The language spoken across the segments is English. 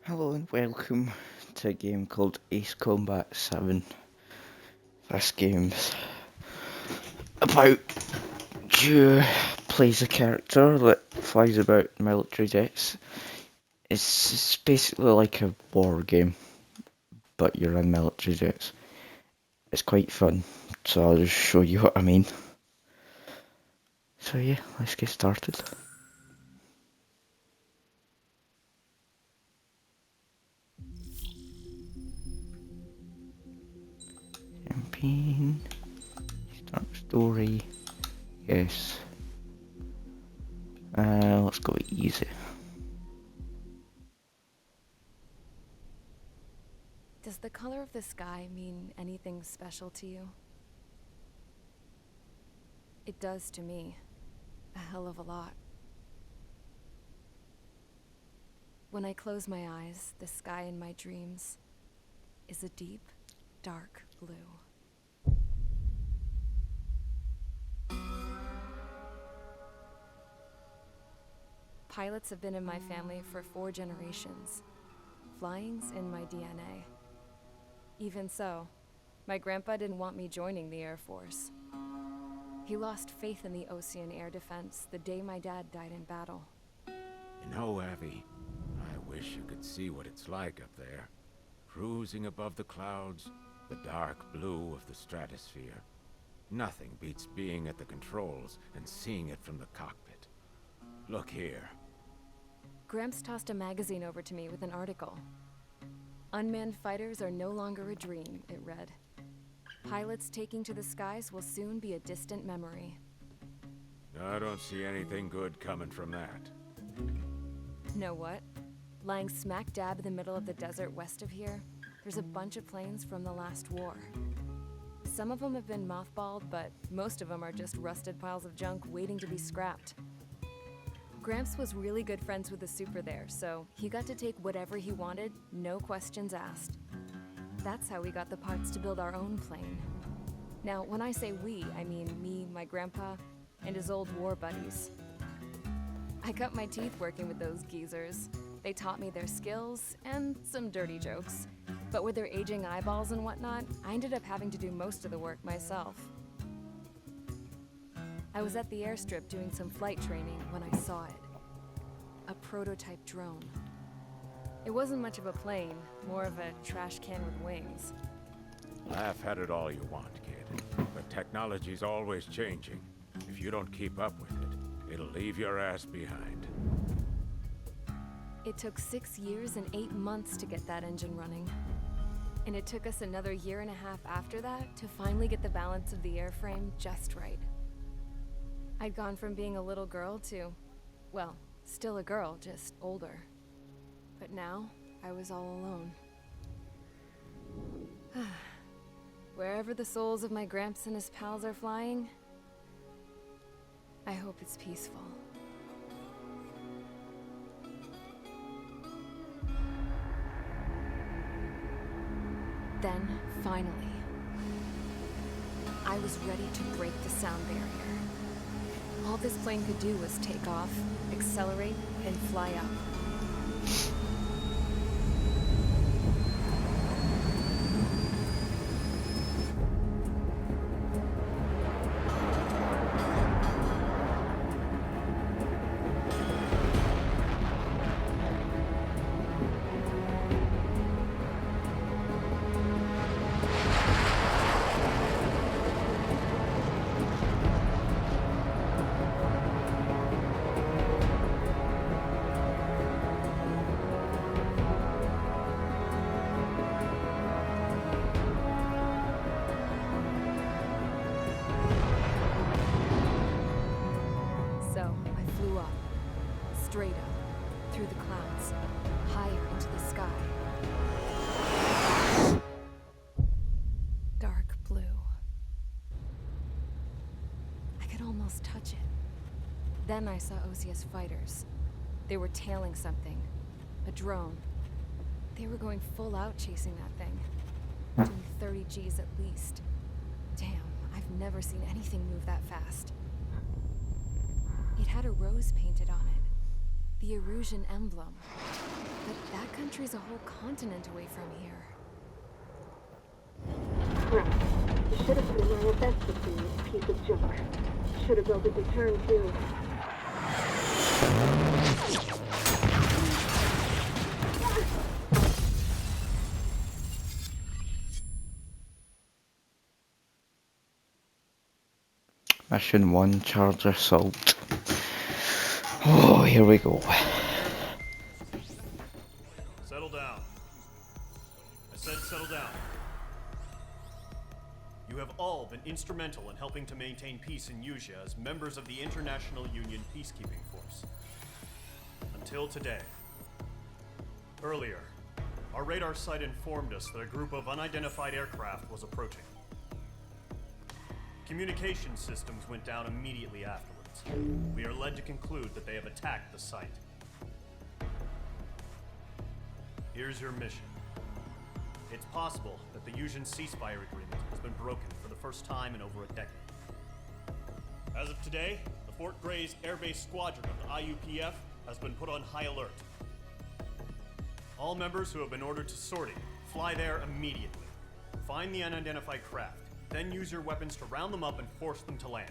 Hello and welcome to a game called Ace Combat 7. This game's about you plays a character that flies about military jets. It's basically like a war game, but you're in military jets. It's quite fun, so I'll just show you what I mean. So yeah, let's get started. Campaign, start story, yes. Let's go easy. Does the color of the sky mean anything special to you? It does to me. A hell of a lot. When I close my eyes, the sky in my dreams is a deep, dark blue. Pilots have been in my family for 4 generations. Flying's in my DNA. Even so, my grandpa didn't want me joining the Air Force. He lost faith in the Ocean Air Defense the day my dad died in battle. You know, Abby, I wish you could see what it's like up there. Cruising above the clouds, the dark blue of the stratosphere. Nothing beats being at the controls and seeing it from the cockpit. Look here. Gramps tossed a magazine over to me with an article. Unmanned fighters are no longer a dream, it read. Pilots taking to the skies will soon be a distant memory. I don't see anything good coming from that. Know what? Lying smack dab in the middle of the desert west of here, there's a bunch of planes from the last war. Some of them have been mothballed, but most of them are just rusted piles of junk waiting to be scrapped. Gramps was really good friends with the super there, so he got to take whatever he wanted, no questions asked. That's how we got the parts to build our own plane. Now, when I say we, I mean me, my grandpa, and his old war buddies. I cut my teeth working with those geezers. They taught me their skills and some dirty jokes. But with their aging eyeballs and whatnot, I ended up having to do most of the work myself. I was at the airstrip doing some flight training when I saw it. A prototype drone. It wasn't much of a plane, more of a trash can with wings. Laugh at it all you want, kid. But technology's always changing. If you don't keep up with it, it'll leave your ass behind. It took 6 years and 8 months to get that engine running. And it took us another 1.5 years after that to finally get the balance of the airframe just right. I'd gone from being a little girl to, well, still a girl, just older. But now, I was all alone. Wherever the souls of my Gramps and his pals are flying, I hope it's peaceful. Then, finally, I was ready to break the sound barrier. All this plane could do was take off, accelerate, and fly up. So, I flew up, straight up, through the clouds, higher into the sky. Dark blue. I could almost touch it. Then I saw OCS fighters. They were tailing something. A drone. They were going full out chasing that thing. Doing 30 Gs at least. Damn, I've never seen anything move that fast. It had a rose painted on it. The Erusian emblem. But that country's a whole continent away from here. Crap. You should have put in my best system, you piece of junk. Should have built a deterrent too. Mission 1, charge assault. Oh, here we go. Settle down. I said settle down. You have all been instrumental in helping to maintain peace in Yuzha as members of the International Union Peacekeeping Force. Until today. Earlier, our radar site informed us that a group of unidentified aircraft was approaching. Communication systems went down immediately afterwards. We are led to conclude that they have attacked the site. Here's your mission. It's possible that the Yuzhan ceasefire agreement has been broken for the first time in over a decade. As of today, the Fort Grays Air Base Squadron of the IUPF has been put on high alert. All members who have been ordered to sortie, fly there immediately. Find the unidentified craft, then use your weapons to round them up and force them to land.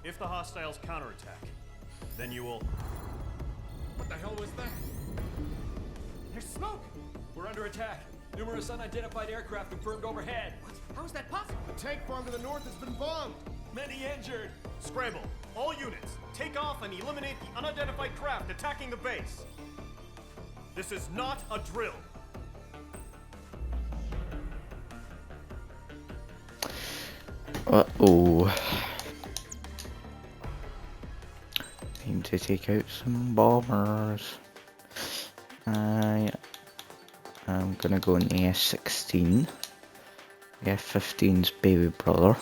If the hostiles counterattack, then you will... What the hell was that? There's smoke! We're under attack. Numerous unidentified aircraft confirmed overhead. What? How is that possible? The tank farm to the north has been bombed. Many injured. Scramble! All units, take off and eliminate the unidentified craft attacking the base. This is not a drill. Uh-oh. Need to take out some bombers. I'm gonna go in the S-16. The F-15's baby brother.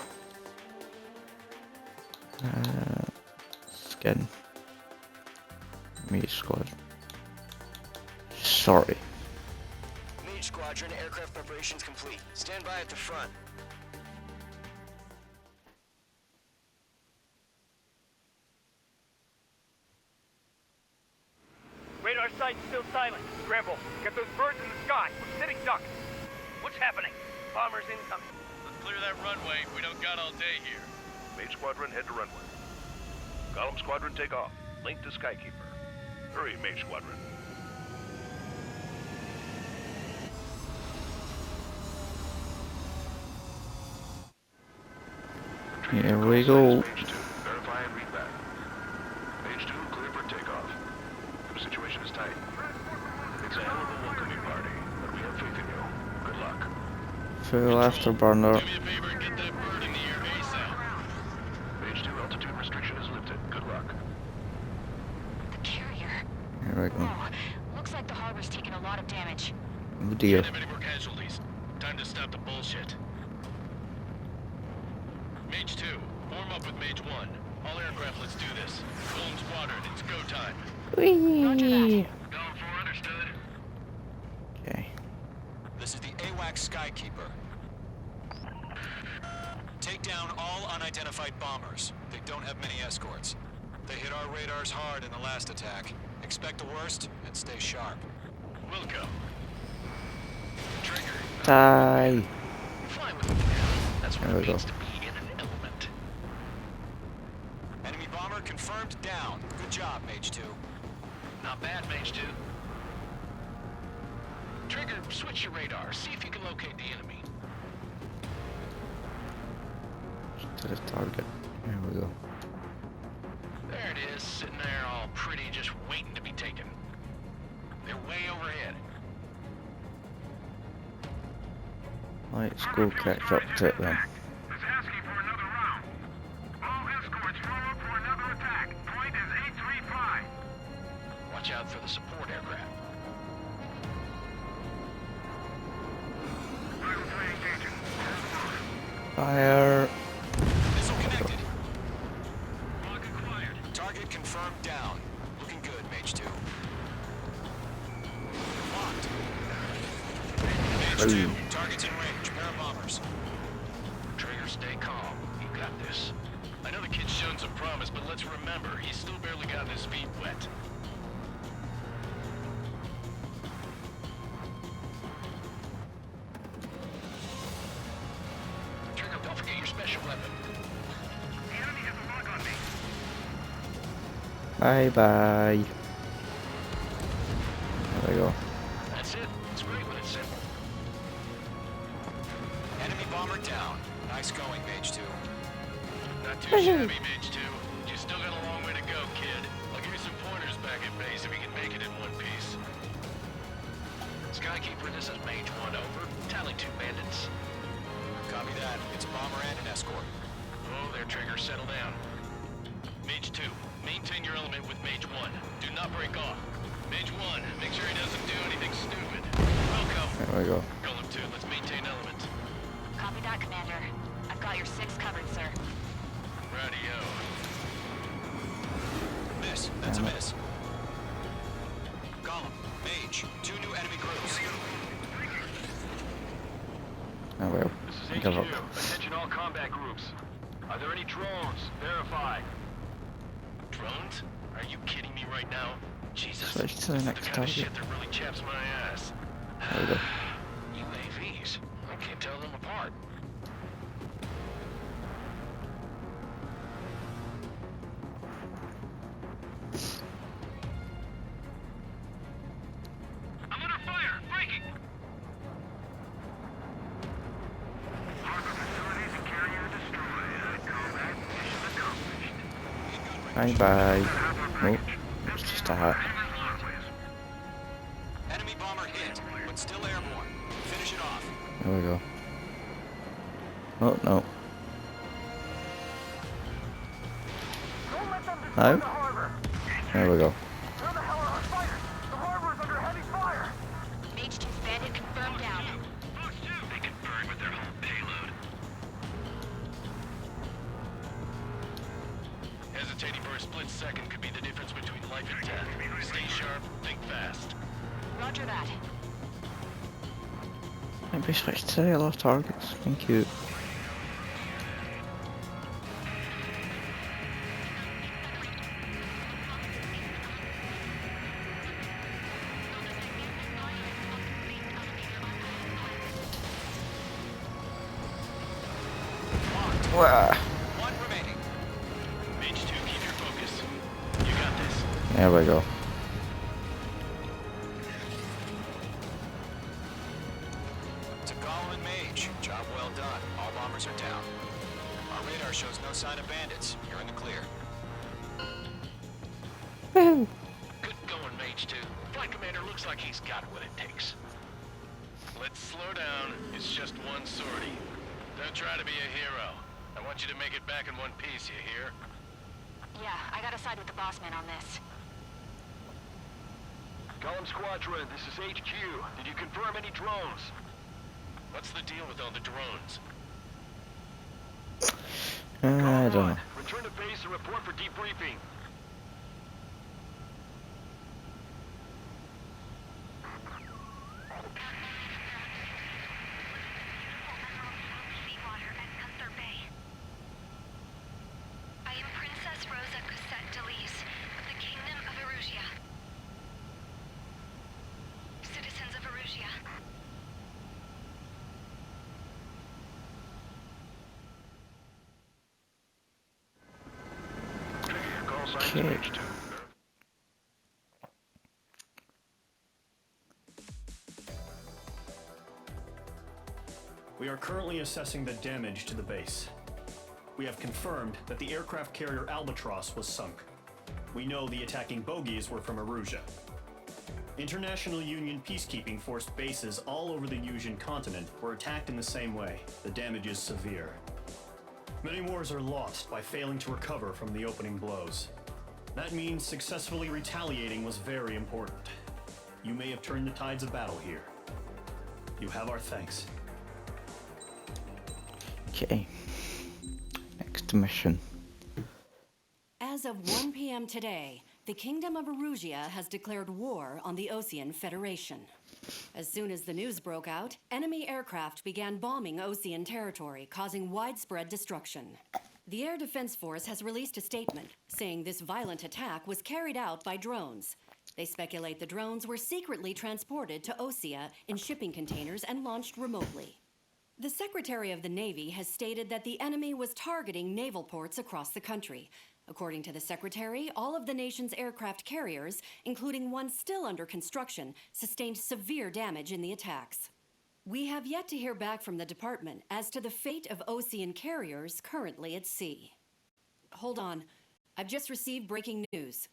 Skin. Mage Squad. Sorry. Mage Squadron, aircraft preparations complete. Stand by at the front. Radar site's still silent. Scramble. Get those birds in the sky. We're sitting ducks. What's happening? Bombers incoming. Let's clear that runway. We don't got all day here. Mage Squadron, head to runway. Column Squadron, take off. Link to Skykeeper. Hurry, Mage Squadron. Here we go. Mage 2, verify and read back. Mage 2, clear for takeoff. The situation is tight. It's a hell of a welcoming party, but we have faith in you. Good luck. Full afterburner. Do me a favor and get that bird in the air ASAP. Mage 2, altitude restriction is lifted. Good luck. The carrier. Here we go. Oh, looks like the harbor's taken a lot of damage. Oh dear. Can't have any more casualties. Time to stop the bullshit. Mage 2, form up with Mage 1. All aircraft, let's do this. Golden Squadron, it's go time. Whee! Going for understood. Okay. This is the AWACS Skykeeper. Take down all unidentified bombers. They don't have many escorts. They hit our radars hard in the last attack. Expect the worst and stay sharp. We'll go. Trigger. Die. Fly with me now. That's what There it we go. means to be in an element. Enemy bomber confirmed down. Good job, Mage 2. Not bad, Mage 2. Trigger, switch your radar. See if you can locate the enemy. To the target. Here we go. There it is, sitting there all pretty, just waiting to be taken. They're way overhead. Let's go catch up to it then. It's asking for another round. All escorts form up for another attack. Point is 835. Watch out for the support aircraft. Fire. Missile connected. Target confirmed down. Looking good, Mage 2. Locked. Mage 2, target's in range. Pair of bombers. Trigger, stay calm. You got this. I know the kid's shown some promise, but let's remember, he's still barely gotten his feet wet. Don't forget your special weapon. The enemy has a lock on me. Bye bye. There we go. That's it. It's great when it's simple. Enemy bomber down. Nice going, Mage 2. Not too shabby, Mage 2. You still got a long way to go, kid. I'll give you some pointers back at base if you can make it in one piece. Skykeeper, this is Mage 1, over. Tally 2 bandits. Copy that. It's a bomber and an escort. Oh, there, Trigger. Settle down. Mage 2, maintain your element with Mage 1. Do not break off. Mage 1, make sure he doesn't do anything stupid. Welcome. There we go. Golem 2, let's maintain element. Copy that, Commander. I've got your 6 covered, sir. Radio. Miss. That's a miss. Golem. Mage. 2 new enemy groups. Oh well. This is Give HQ. up. Attention all combat groups. Are there any drones? Verify. Drones? Are you kidding me right now? Jesus. Switch to the This is next the kind of target. shit that really chaps my ass. There we go. UAVs. I can't tell them apart. I'm under fire! Breaking! Harbor facilities and carrier destroyed. Combat mission accomplished. Bye bye. Oh, it's just a hat. Enemy bomber hit, but still airborne. Finish it off. There we go. Oh no. Don't let them destroy No? the harbor! There we go. Where the hell are our fighters? The harbor is under heavy fire! Mage 2's bandit confirmed down. They can burn with their whole payload. Hesitating for a split second could be the difference between life and death. Stay sharp, think fast. Roger that. Maybe switch to the yellow targets. Thank you. Wah. One remaining. Mage 2, keep your focus. You got this. There we go. To Golem and Mage. Job well done. All bombers are down. Our radar shows no sign of bandits. You're in the clear. Woohoo. Good going, Mage 2. Flight Commander looks like he's got what it takes. Let's slow down. It's just one sortie. Don't try to be a hero. I want you to make it back in one piece, you hear? Yeah, I gotta side with the boss man on this. Golem Squadron, this is HQ. Did you confirm any drones? What's the deal with all the drones? I don't know. Return to base and report for debriefing. I am Princess Rosa Cosette Delise of the Kingdom of Erusia. Citizens of Erusia. Call signs Okay. Mage 2. We are currently assessing the damage to the base. We have confirmed that the aircraft carrier Albatross was sunk. We know the attacking bogies were from Erusia. International Union peacekeeping force bases all over the Yusian continent were attacked in the same way. The damage is severe. Many wars are lost by failing to recover from the opening blows. That means successfully retaliating was very important. You may have turned the tides of battle here. You have our thanks. Okay. Next mission. As of 1 p.m. today, the Kingdom of Erusia has declared war on the Osean Federation. As soon as the news broke out, enemy aircraft began bombing Osean territory, causing widespread destruction. The Air Defense Force has released a statement saying this violent attack was carried out by drones. They speculate the drones were secretly transported to Osea in shipping containers and launched remotely. The Secretary of the Navy has stated that the enemy was targeting naval ports across the country. According to the Secretary, all of the nation's aircraft carriers, including one still under construction, sustained severe damage in the attacks. We have yet to hear back from the department as to the fate of Osean carriers currently at sea. Hold on. I've just received breaking news.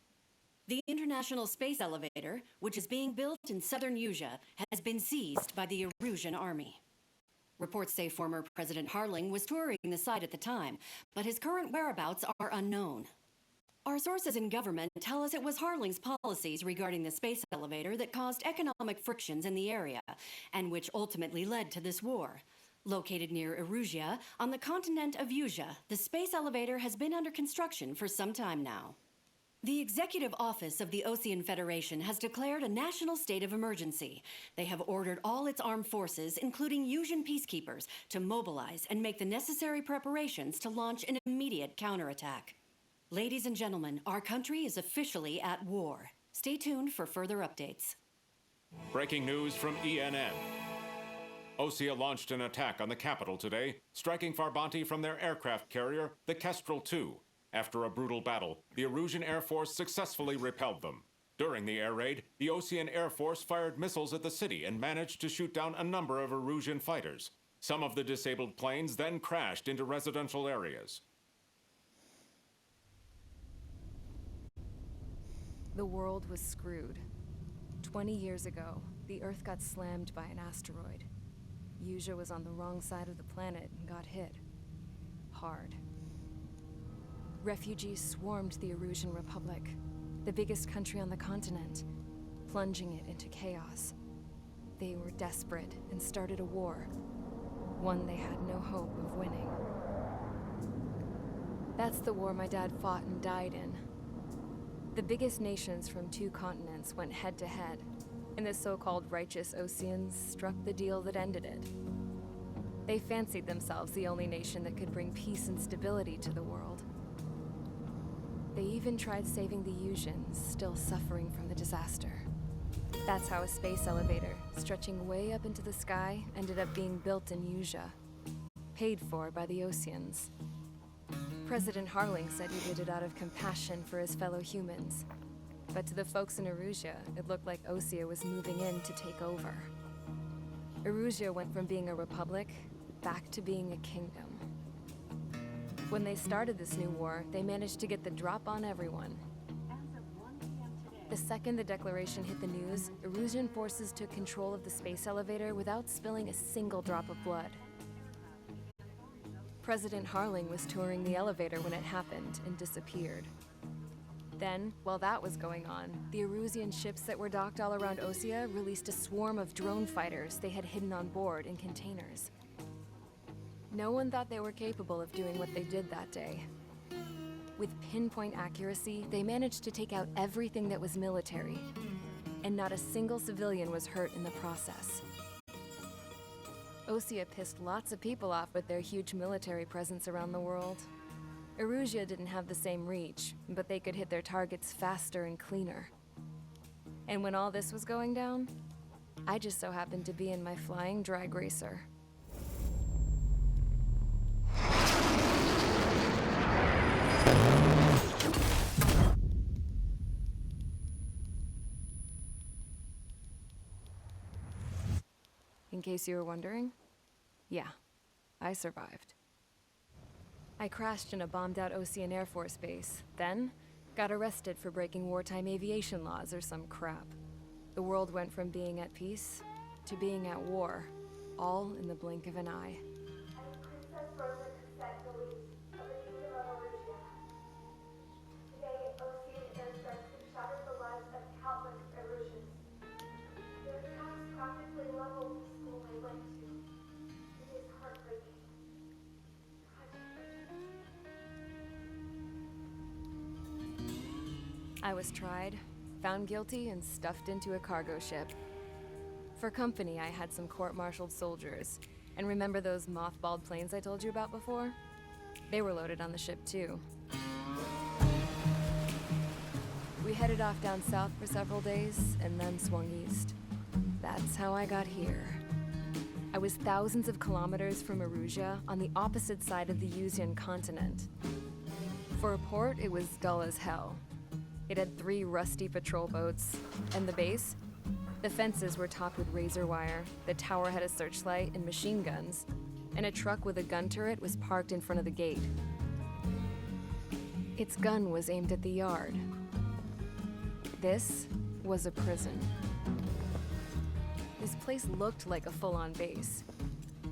The International Space Elevator, which is being built in southern Usea, has been seized by the Erusian army. Reports say former President Harling was touring the site at the time, but his current whereabouts are unknown. Our sources in government tell us it was Harling's policies regarding the space elevator that caused economic frictions in the area, and which ultimately led to this war. Located near Erusea, on the continent of Usea, the space elevator has been under construction for some time now. The Executive Office of the Osean Federation has declared a national state of emergency. They have ordered all its armed forces, including Usian peacekeepers, to mobilize and make the necessary preparations to launch an immediate counterattack. Ladies and gentlemen, our country is officially at war. Stay tuned for further updates. Breaking news from ENN. Osea launched an attack on the capital today, striking Farbanti from their aircraft carrier, the Kestrel II. After a brutal battle, the Erusian Air Force successfully repelled them. During the air raid, the Osean Air Force fired missiles at the city and managed to shoot down a number of Erusian fighters. Some of the disabled planes then crashed into residential areas. The world was screwed. 20 years ago, the Earth got slammed by an asteroid. Usea was on the wrong side of the planet and got hit. Hard. Refugees swarmed the Erusian Republic, the biggest country on the continent, plunging it into chaos. They were desperate and started a war, one they had no hope of winning. That's the war my dad fought and died in. The biggest nations from 2 continents went head-to-head, and the so-called righteous Oseans struck the deal that ended it. They fancied themselves the only nation that could bring peace and stability to the world. They even tried saving the Usians, still suffering from the disaster. That's how a space elevator, stretching way up into the sky, ended up being built in Usea, paid for by the Oseans. President Harling said he did it out of compassion for his fellow humans. But to the folks in Erusea, it looked like Osea was moving in to take over. Erusea went from being a republic back to being a kingdom. When they started this new war, they managed to get the drop on everyone. The second the declaration hit the news, Erusian forces took control of the space elevator without spilling a single drop of blood. President Harling was touring the elevator when it happened and disappeared. Then, while that was going on, the Erusian ships that were docked all around Osea released a swarm of drone fighters they had hidden on board in containers. No one thought they were capable of doing what they did that day. With pinpoint accuracy, they managed to take out everything that was military, and not a single civilian was hurt in the process. Osea pissed lots of people off with their huge military presence around the world. Erusea didn't have the same reach, but they could hit their targets faster and cleaner. And when all this was going down, I just so happened to be in my flying drag racer. In case you were wondering, yeah, I survived. I crashed in a bombed-out Osean Air Force base, then got arrested for breaking wartime aviation laws or some crap. The world went from being at peace to being at war, all in the blink of an eye. Princess Rosa Cassette Delise of the Kingdom of Erusea. Today, Osean airstrikes have shattered the lives of countless Erusians. Their attacks practically leveled the school they went to. It is heartbreaking. I was tried, found guilty, and stuffed into a cargo ship. For company, I had some court-martialed soldiers. And remember those mothballed planes I told you about before? They were loaded on the ship, too. We headed off down south for several days, and then swung east. That's how I got here. I was thousands of kilometers from Erusia on the opposite side of the Yuzian continent. For a port, it was dull as hell. It had 3 rusty patrol boats, and the base? The fences were topped with razor wire, the tower had a searchlight and machine guns, and a truck with a gun turret was parked in front of the gate. Its gun was aimed at the yard. This was a prison. This place looked like a full-on base,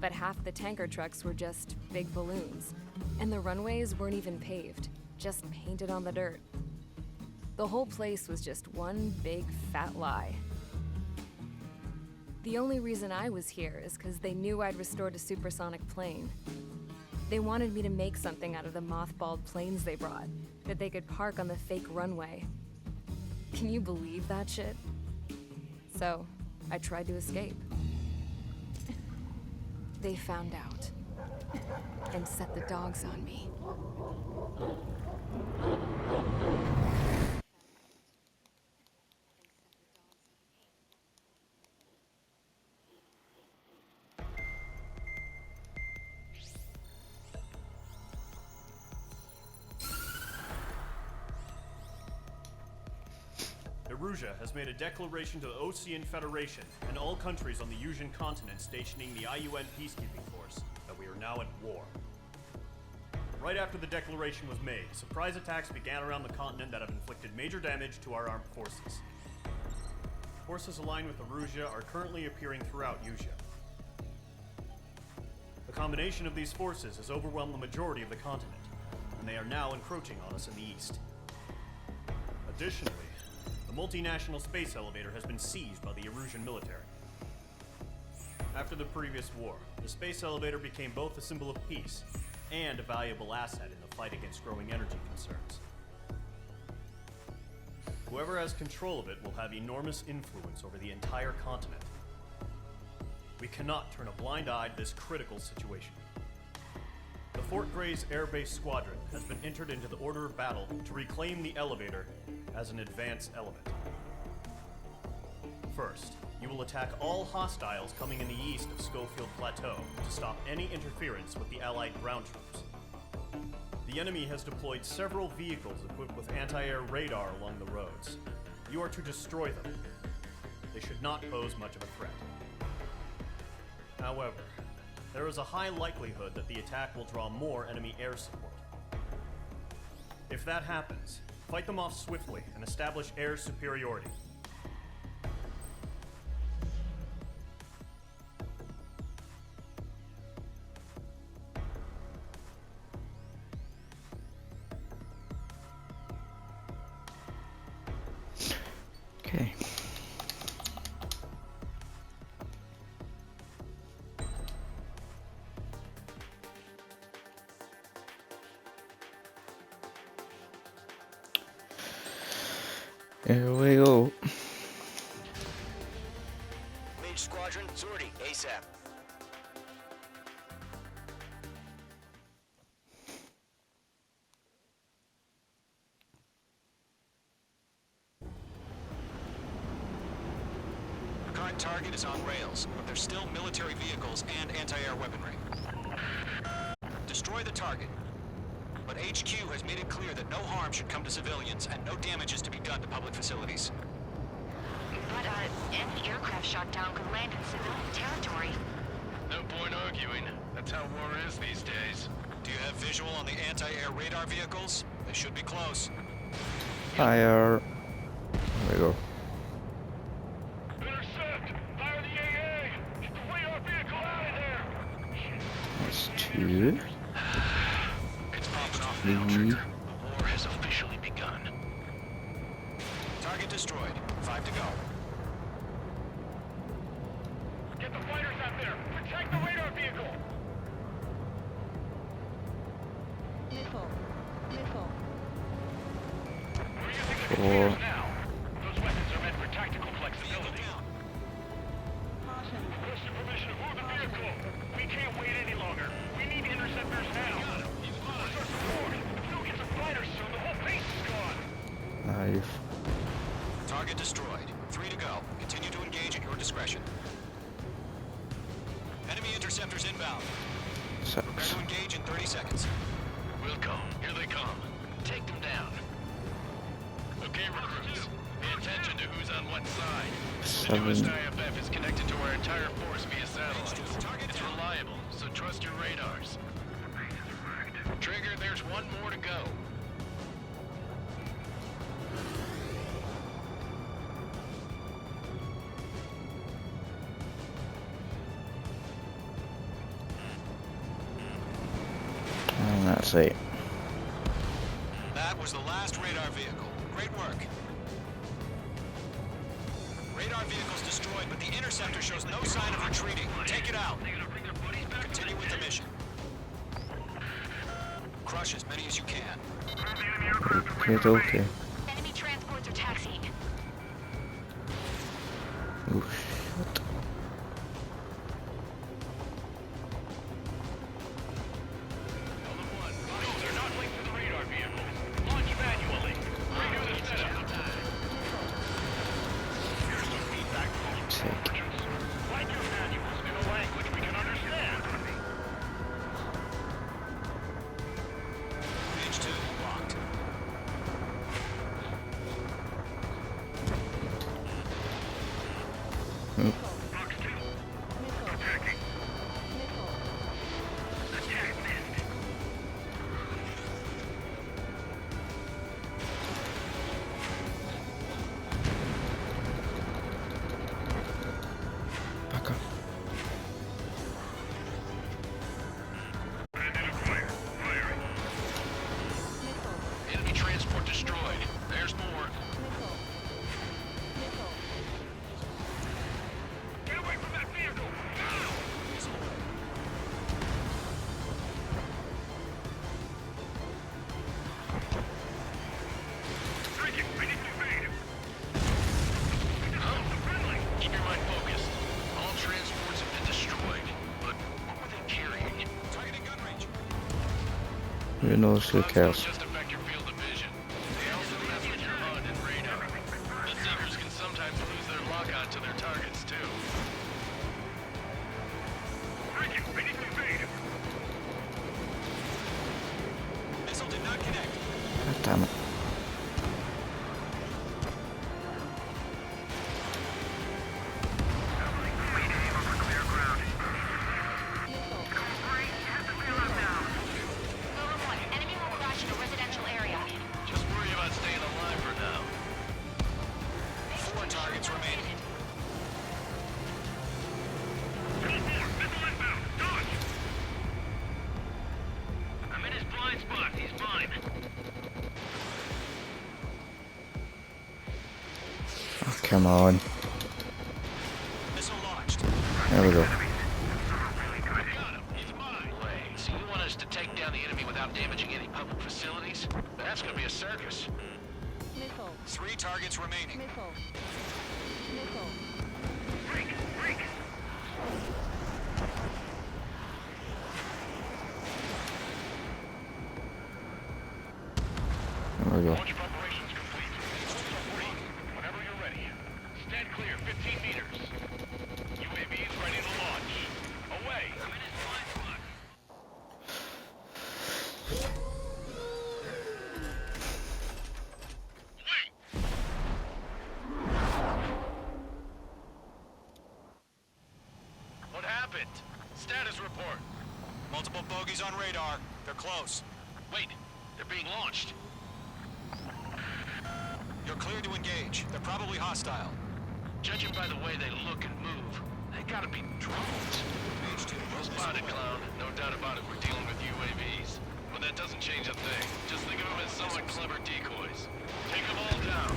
but half the tanker trucks were just big balloons, and the runways weren't even paved, just painted on the dirt. The whole place was just one big fat lie. The only reason I was here is because they knew I'd restored a supersonic plane. They wanted me to make something out of the mothballed planes they brought, that they could park on the fake runway. Can you believe that shit? So, I tried to escape. They found out and set the dogs on me. Erusia has made a declaration to the Osean Federation and all countries on the Yuzian continent stationing the IUN peacekeeping force that we are now at war. Right after the declaration was made, surprise attacks began around the continent that have inflicted major damage to our armed forces. Forces aligned with Erusia are currently appearing throughout Yusia. The combination of these forces has overwhelmed the majority of the continent, and they are now encroaching on us in the east. Additionally, the multinational space elevator has been seized by the Erusian military. After the previous war, the space elevator became both a symbol of peace and a valuable asset in the fight against growing energy concerns. Whoever has control of it will have enormous influence over the entire continent. We cannot turn a blind eye to this critical situation. The Fort Grays Air Base Squadron has been entered into the order of battle to reclaim the elevator as an advance element. First, you will attack all hostiles coming in the east of Schofield Plateau to stop any interference with the Allied ground troops. The enemy has deployed several vehicles equipped with anti-air radar along the roads. You are to destroy them. They should not pose much of a threat. However, there is a high likelihood that the attack will draw more enemy air support. If that happens, fight them off swiftly and establish air superiority. Okay. Here we go. Mage Squadron, Zordy, ASAP. The current target is on rails, but there's still military vehicles and anti-air weaponry. Destroy the target. But HQ has made it clear that no harm should come to civilians and no damage is to be done to public facilities. But, any aircraft shot down could land in civilian territory. No point arguing. That's how war is these days. Do you have visual on the anti-air radar vehicles? They should be close. Fire. There we go. Intercept! Fire the AA! Get the radar vehicle out of there! That's 2. It's popping off now, Trigger. The war has officially begun. Target destroyed. 5 to go. Get the fighters out there! Protect the radar vehicle! Missile. Missile. We're using the 4. computers now. Those weapons are meant for tactical flexibility. Caution. Requesting permission to move the vehicle. We can't wait any longer. We need interceptors now. Where's our support? If we don't get some fighters soon, the whole base is gone. 5. Target destroyed. 3 to go. Continue to engage at your discretion. 7. newest IFF is connected to our entire force via satellite. It's reliable, so trust your radars. Trigger, there's one more to go. And that's it. That was the last radar vehicle. Great work. Radar vehicle's destroyed, but the interceptor shows no sign of retreating. Take it out. Continue with the mission. Crush as many as you can. Okay. Enemy transports are taxiing. Oh shit. They're not linked to the radar vehicles. Launch manually. Redo the setup. Here's some feedback from the intelligence. Write your manuals in a language we can understand. Page 2, locked. Box 2. Attacking. Attack missed. Back up. Enemy transport destroyed. There's more. Get away from that vehicle! Now! Break it! I need to evade him! Keep your mind focused. All transports have been destroyed. But what were they carrying? Targeting gun range. Who knows? Who cares? Just affect your field of vision. They also mess with your HUD and radar. The Seekers can sometimes lose their lock-on to their targets, too. Break it! I need to evade him! Missile did not connect. God damn it. Lower 1, enemy will crash in a residential area. Just worry about staying alive for now. 4 targets remaining. Missile inbound! Dodge! I'm in his blind spot. He's mine. Oh, come on. Missile launched. There we go. Got him. He's mine. So you want us to take down the enemy without damaging any public facilities? That's gonna be a circus. 3 targets remaining. Break! Break! There we go. Launch preparations complete. Whenever you're ready. Stand clear, 15 meters. UAVs ready to launch. Away! I'm in his blind spot. Wait! What happened? Status report. Multiple bogies on radar. They're close. Wait, they're being launched. You're cleared to engage. They're probably hostile. Judging by the way they look and move, they gotta be drones. Page 2. Well spotted, clown. No doubt about it, we're dealing with UAVs. But that doesn't change a thing. Just think of them as somewhat clever decoys. Take them all down.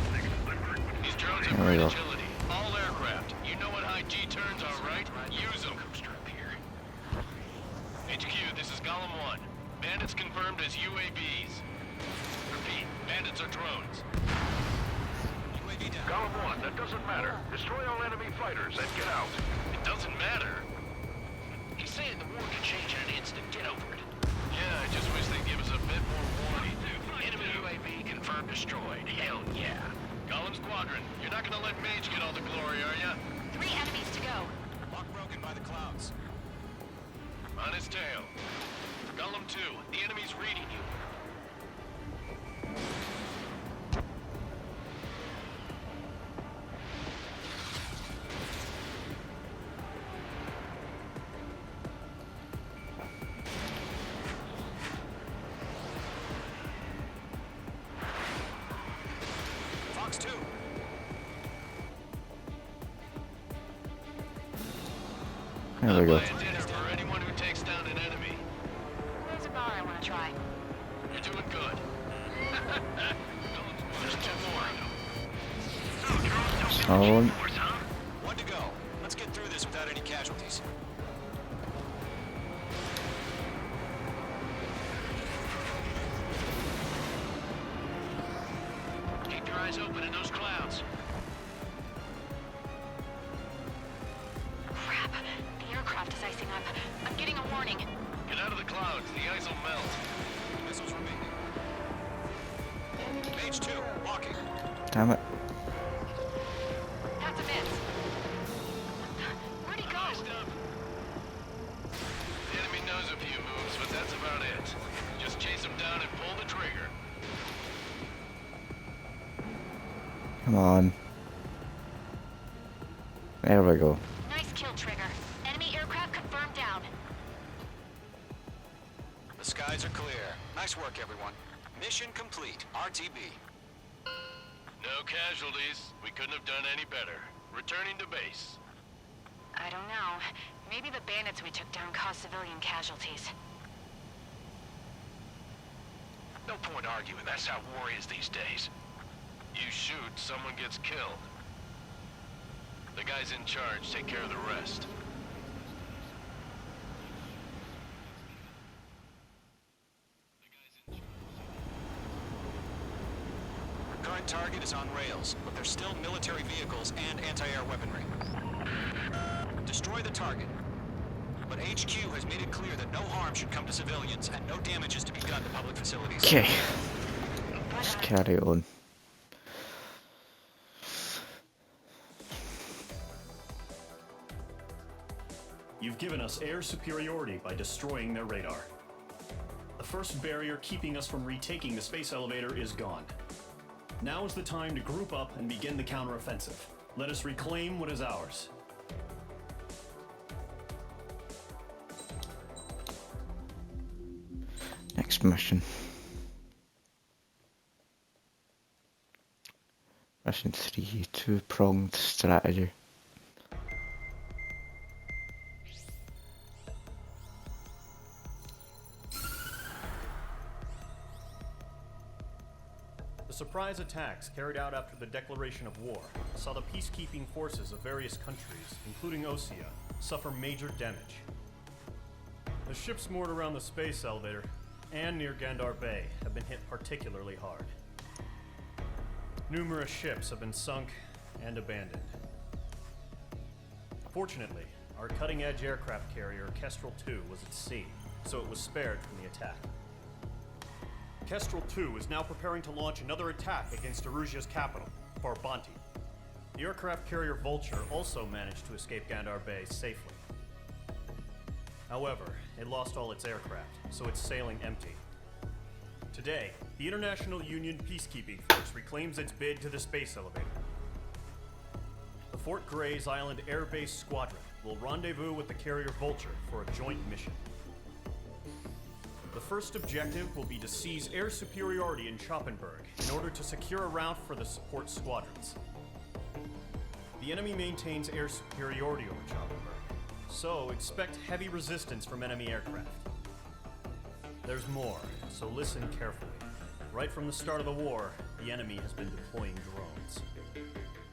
These drones have There we great go. agility. All aircraft. You know what high G turns are, right? Use them. HQ, this is Golem 1. Bandits confirmed as UAVs. Repeat, bandits are drones. UAV down. Golem 1, that doesn't matter. Destroy all enemy fighters and get out. It doesn't matter. He's saying the war could change in an instant. Get over it. Yeah, I just wish they'd give us a bit more warning. Enemy UAV confirmed destroyed. Hell yeah. Golem Squadron, you're not gonna let Mage get all the glory, are ya? 3 enemies to go. Lock broken by the clouds. On his tail. Golem 2, the enemy's reading you. There we go. Dinner for anyone who takes down an enemy. There's a bar I want to try. You're doing good. There's two more. Solid. One to go. Let's get through this without any casualties. Keep your eyes open in those clouds. Crap. The aircraft is icing up. I'm getting a warning. Get out of the clouds. The ice will melt. Missiles remaining. Mage 2, walking. Damn it. That's a miss. Where'd he go? The enemy knows a few moves, but that's about it. Just chase him down and pull the trigger. Come on. There we go. Nice kill, Trigger. Enemy aircraft confirmed down. The skies are clear. Nice work, everyone. Mission complete. RTB. No casualties. We couldn't have done any better. Returning to base. I don't know. Maybe the bandits we took down caused civilian casualties. No point arguing. That's how war is these days. You shoot, someone gets killed. The guys in charge take care of the rest. Current target is on rails, but there's still military vehicles and anti-air weaponry. Destroy the target. But HQ has made it clear that no harm should come to civilians and no damage is to be done to public facilities. Okay. Let's carry on. You've given us air superiority by destroying their radar. The first barrier keeping us from retaking the space elevator is gone. Now is the time to group up and begin the counteroffensive. Let us reclaim what is ours. Next mission. Mission 3, two-pronged strategy. The surprise attacks carried out after the declaration of war saw the peacekeeping forces of various countries, including Osea, suffer major damage. The ships moored around the space elevator and near Gandar Bay have been hit particularly hard. Numerous ships have been sunk and abandoned. Fortunately, our cutting-edge aircraft carrier, Kestrel II, was at sea, so it was spared from the attack. Kestrel II is now preparing to launch another attack against Erusia's capital, Farbanti. The aircraft carrier Vulture also managed to escape Gandar Bay safely. However, it lost all its aircraft, so it's sailing empty. Today, the International Union Peacekeeping Force reclaims its bid to the space elevator. The Fort Grays Island Air Base Squadron will rendezvous with the carrier Vulture for a joint mission. The first objective will be to seize air superiority in Schoppenberg in order to secure a route for the support squadrons. The enemy maintains air superiority over Schoppenberg, so expect heavy resistance from enemy aircraft. There's more, so listen carefully. Right from the start of the war, the enemy has been deploying drones.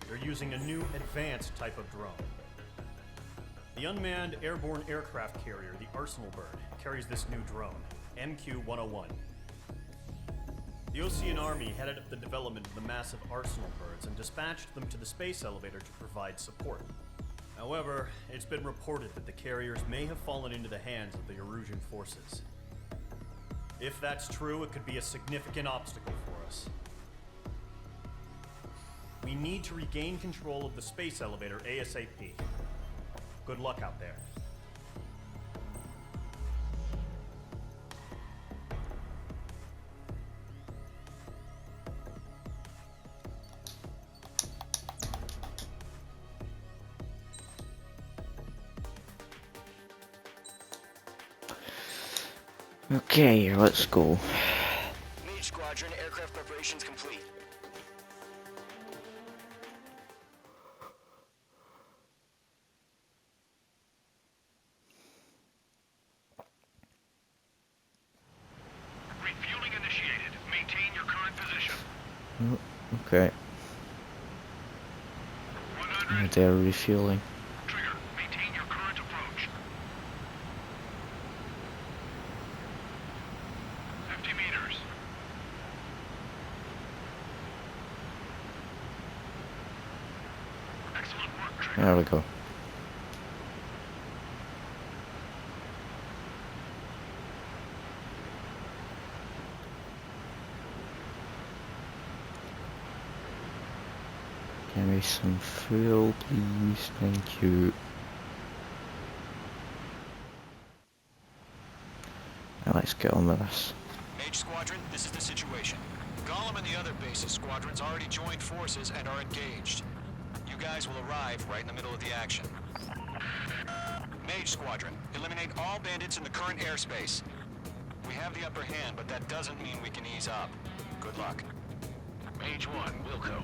They're using a new advanced type of drone. The unmanned airborne aircraft carrier, the Arsenal Bird, carries this new drone, MQ-101. The Osean Army headed up the development of the massive Arsenal Birds and dispatched them to the space elevator to provide support. However, it's been reported that the carriers may have fallen into the hands of the Erusian forces. If that's true, it could be a significant obstacle for us. We need to regain control of the space elevator ASAP. Good luck out there. Okay, let's go. Mage Squadron, aircraft preparations complete. Oh, okay. They're refueling. Trigger, maintain your current approach. 50 meters. Excellent work, Trigger. There we go. Give me some fuel, please. Thank you. Now let's get on with this. Mage Squadron, this is the situation. Gollum and the other bases squadrons already joined forces and are engaged. You guys will arrive right in the middle of the action. Mage Squadron, eliminate all bandits in the current airspace. We have the upper hand, but that doesn't mean we can ease up. Good luck. Mage 1, Wilco.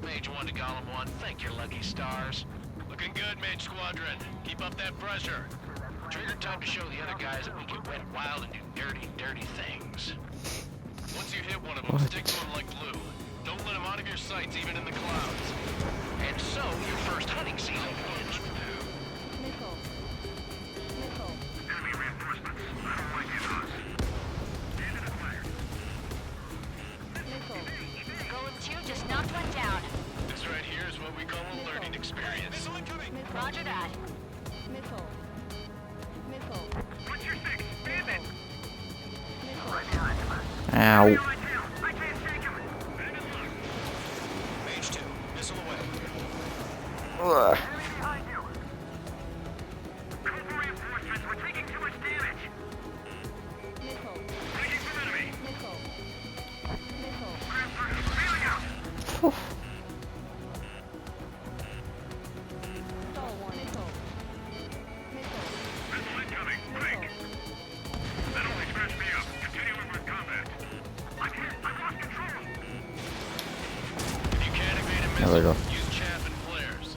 Mage 1 to Gollum 1, thank your lucky stars. Looking good, Mage Squadron. Keep up that pressure. Trigger time to show the other guys that we can wet wild and do dirty, dirty things. Once you hit one of them, stick to them like glue. Don't let them out of your sights, even in the clouds. And so, your first hunting season begins. Nickel. Nickel. Enemy reinforcements. I don't like it, Oz. Stand in the fire. Nickel. Golem 2 just knocked one down. This right here is what we call a learning experience. Roger that. Nickel. Nickel. What's your six? Bandit! Ow. I can't shake him. Mage 2, missile away. Ugh. Enemy behind you. Call for reinforcements. We're taking too much damage. Nickel. Taking some enemy. Nickel. Nickel. Feeling out. Stall one. Nickel. Nickel. Missile incoming. Break. That only scratched me up. Continuing with combat. I can't. I lost control. If you can't evade a There we missile, go. use chaff and flares.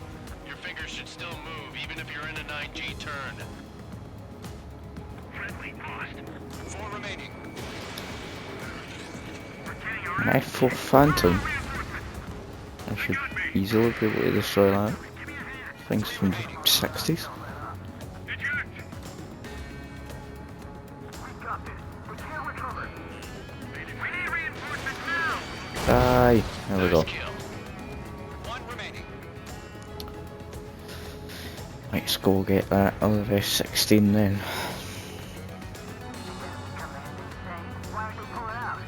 Your fingers should still move, even if you're in a 9G turn. Friendly lost. 4 remaining. We're getting our An F4 Phantom. I should easily be able to destroy that. Things from the 60s. eject. We got this. We can't recover. We need reinforcements now. Aye. There we go. Nice kill. 1 remaining. Let's go get that other F-16 then. Why are they pulling out?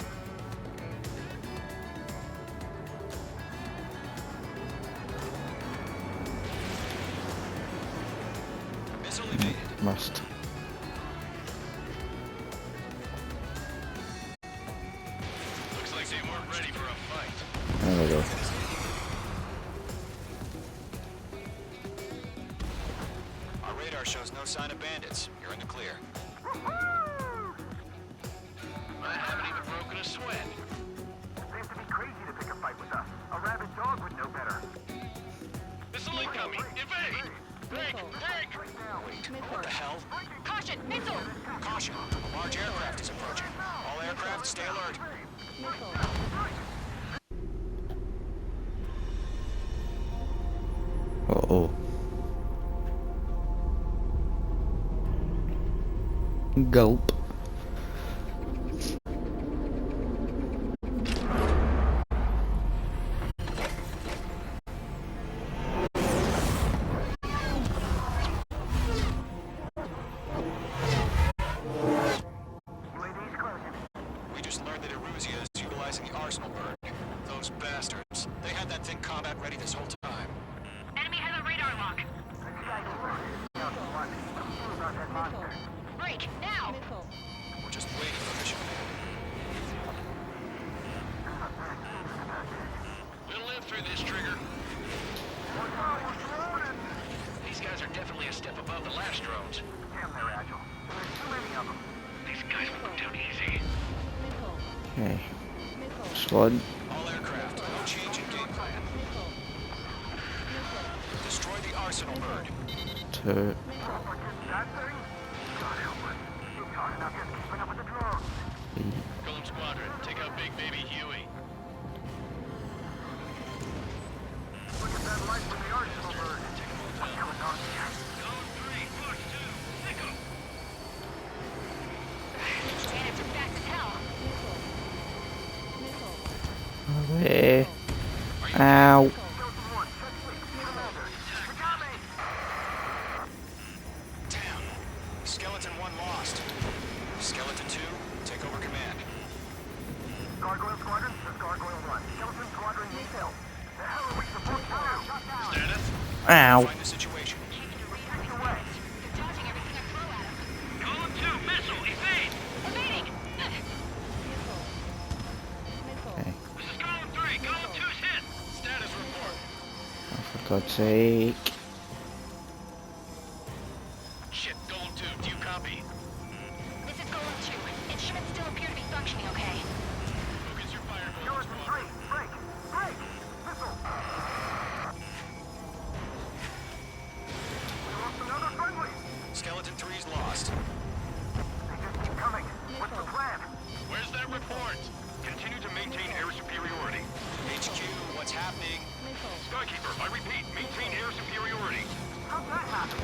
Missile evaded. Must. Looks like they weren't ready for a fight. There we go. Our radar shows no sign of bandits. You're in the clear. I haven't even broken a sweat. Seems to be crazy to pick a fight with us. A rabid dog would know better. Missile incoming! Evade! Break! Break! What the hell? Caution, missile! Caution. A large aircraft is approaching. All aircraft, stay alert. Uh-oh. Gulp. We just learned that Eruzia is utilizing the arsenal bird. Those bastards. They had that thing combat ready this whole time. Enemy has a radar lock. Break, now! Nickel. We're just waiting for mission. We'll live through this, Trigger. These guys are definitely a step above the last drones. Damn, they're agile. There's too many of them. These guys will go down easy. Nickel. Okay. Nickel. Slud. All aircraft, no change in game plan. Nickel. Destroy the arsenal bird. 2. That thing? God help us. He's talking about just keeping up with the drones. Golem Squadron, take out Big Baby Huey. away. Ow. Damn. Skeleton 1 lost. Skeleton 2, take over command. Gargoyle Squadron, this is Gargoyle 1. Skeleton Squadron detail. The hell are we supposed to do? Status? Ow. Find the situation. Column 2, missile, evade! Evading! Okay. This is Column 3, Column 2's hit! Status report. Oh, for God's sake. Shit, Golem 2, do you copy? This is Golem 2. Instruments still appear to be functioning okay. Focus your fire, Golem Skeleton Squad. 3, break! Break! Missile! We lost another friendly! Skeleton 3's lost. They just keep coming. What's the plan? Where's that report? Continue to maintain air superiority. HQ, what's happening? Skykeeper, I repeat, maintain air superiority. How'd that happen?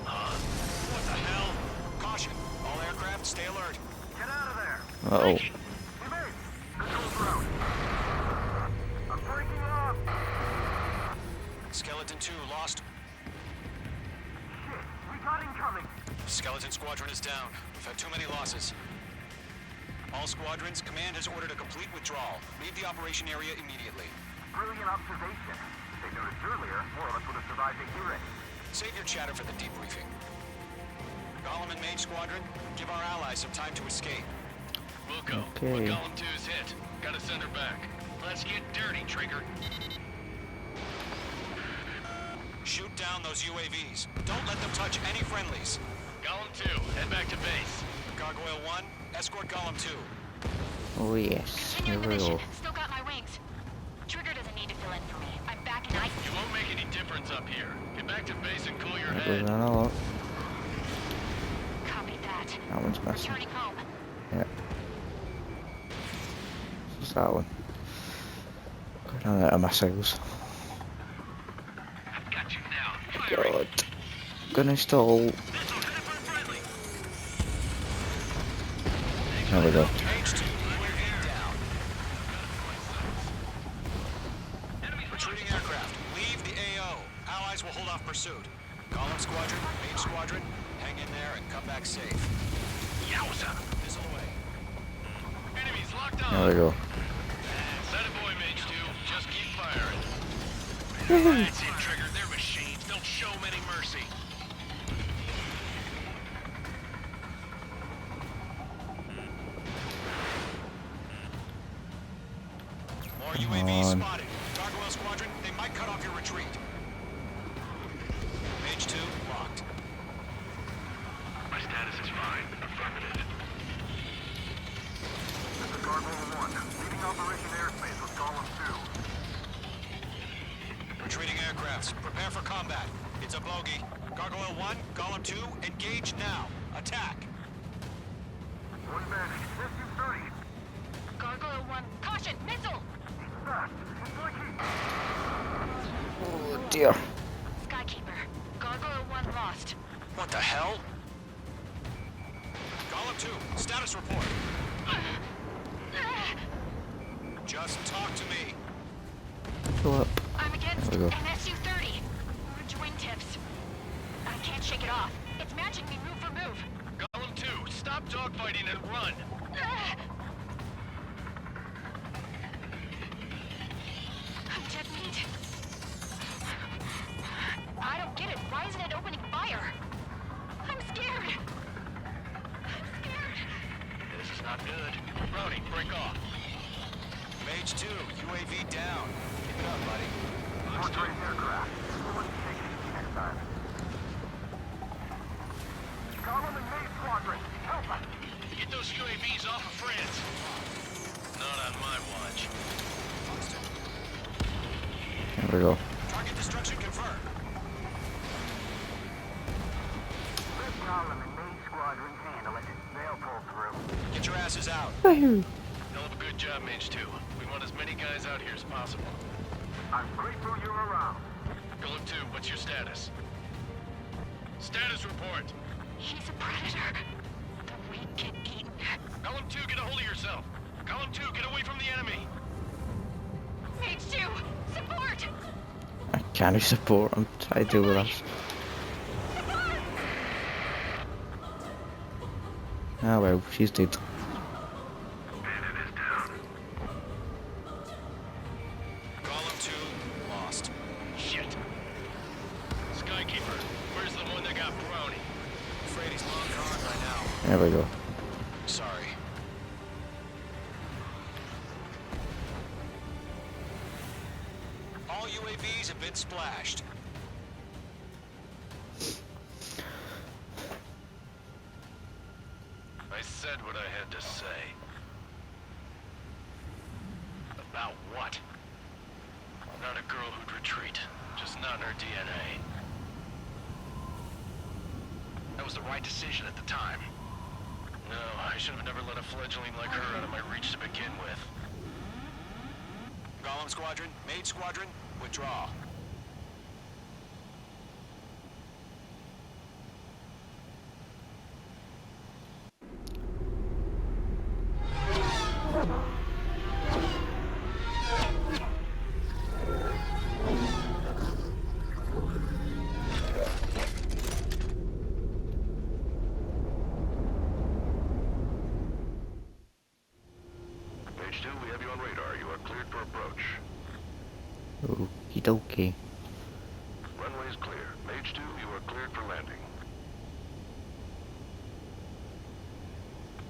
What the hell? Caution. All aircraft, stay alert. Get out of there! Uh-oh. Evade! Control drone. I'm breaking off! Skeleton 2 lost. Shit, we got incoming! Skeleton Squadron is down. We've had too many losses. All squadrons, command has ordered a complete withdrawal. Leave the operation area immediately. Brilliant observation. If they noticed earlier, more of us would have survived the hearing. Save your chatter for the debriefing. Golem and Mage Squadron, give our allies some time to escape. Wilco, Okay. what Golem 2's hit. Gotta send her back. Let's get dirty, Trigger. Shoot down those UAVs. Don't let them touch any friendlies. Golem 2, head back to base. Gargoyle 1, escort Golem 2. Oh yes. Here Continuing the we mission. go. Still got my wings. Trigger doesn't need to fill in for me. I'm back in ice. You won't make any difference up here. Get back to base and cool your That goes head. on a lot. Copy that. That one's missing. Returning home. Yeah. What's that one? Going on out of missiles. Got you now. God. Gonna stall. There we go. H2, UAV down. Retreating aircraft, leave the AO. Allies will hold off pursuit. Golem Squadron, Mage Squadron, hang in there and come back safe. Yowza! Missile away. Enemies locked on. There we go. Set a boy, Mage 2. Just keep firing. That's it, Trigger. They're machines. Don't show 'em any mercy. More Come UAVs on. spotted. Gargoyle Squadron, they might cut off your retreat. Mage 2, locked. My status is fine. Affirmative. This is Gargoyle 1, leaving Operation Airspace with Golem 2. Retreating aircrafts, prepare for combat. It's a bogey. Gargoyle 1, Golem 2, engage now. Attack. One advantage. SU-30. Gargoyle 1. Caution! Missile! Fast. It's like he... Oh dear. Skykeeper. Gargoyle 1 lost. What the hell? Golem 2, status report. Just talk to me. Go up. I'm against There we an go. SU-30. Orange wingtips. I can't shake it off. It's matching me move for move. Golem 2, stop dogfighting and run. Jet meat. I don't get it. Why isn't it opening fire? I'm scared. I'm scared. This is not good. Brownie, break off. Mage 2, UAV down. Keep it up, buddy. Portrait aircraft. We'll take it next time. Golem and Mage Squadron, help us! Get those UAVs off of France. Not on my watch. There we go. Target destruction confirmed. Let Golem and Mage Squadrons handle it. They'll pull through. Get your asses out. Woohoo! Hell of a good job, Mage 2. We want as many guys out here as possible. I'm grateful you're around. Golem 2, what's your status? Status report. He's a predator. The We get eaten. Column 2, get a hold of yourself. Column 2, get away from the enemy. Mage 2, support! I can't support. I'm trying to deal with us. Ah well, she's dead. Column 2, lost. Shit. Skykeeper, where's the one that got brownie? Afraid he's long gone by now. There we go. Sorry. All UAVs have been splashed. I said what I had to say. About what? Not a girl who'd retreat. Just not in her DNA. That was the right decision at the time. No, I should have never let a fledgling like her out of my reach to begin with. Golem Squadron, Mage Squadron, withdraw. Mage 2, we have you on radar. You are cleared for approach. Okie dokie. Runway is clear. Mage 2, you are cleared for landing.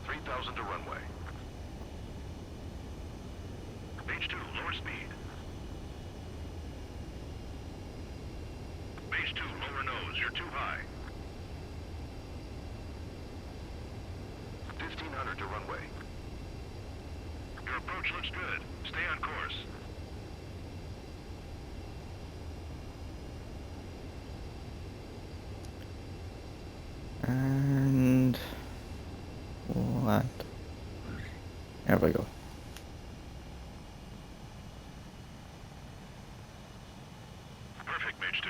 3,000 to runway. Mage 2, lower speed. Mage 2, lower nose. You're too high. 1,500 to runway. Your approach looks good. Stay on course. And land. There we go. Perfect, Mage 2.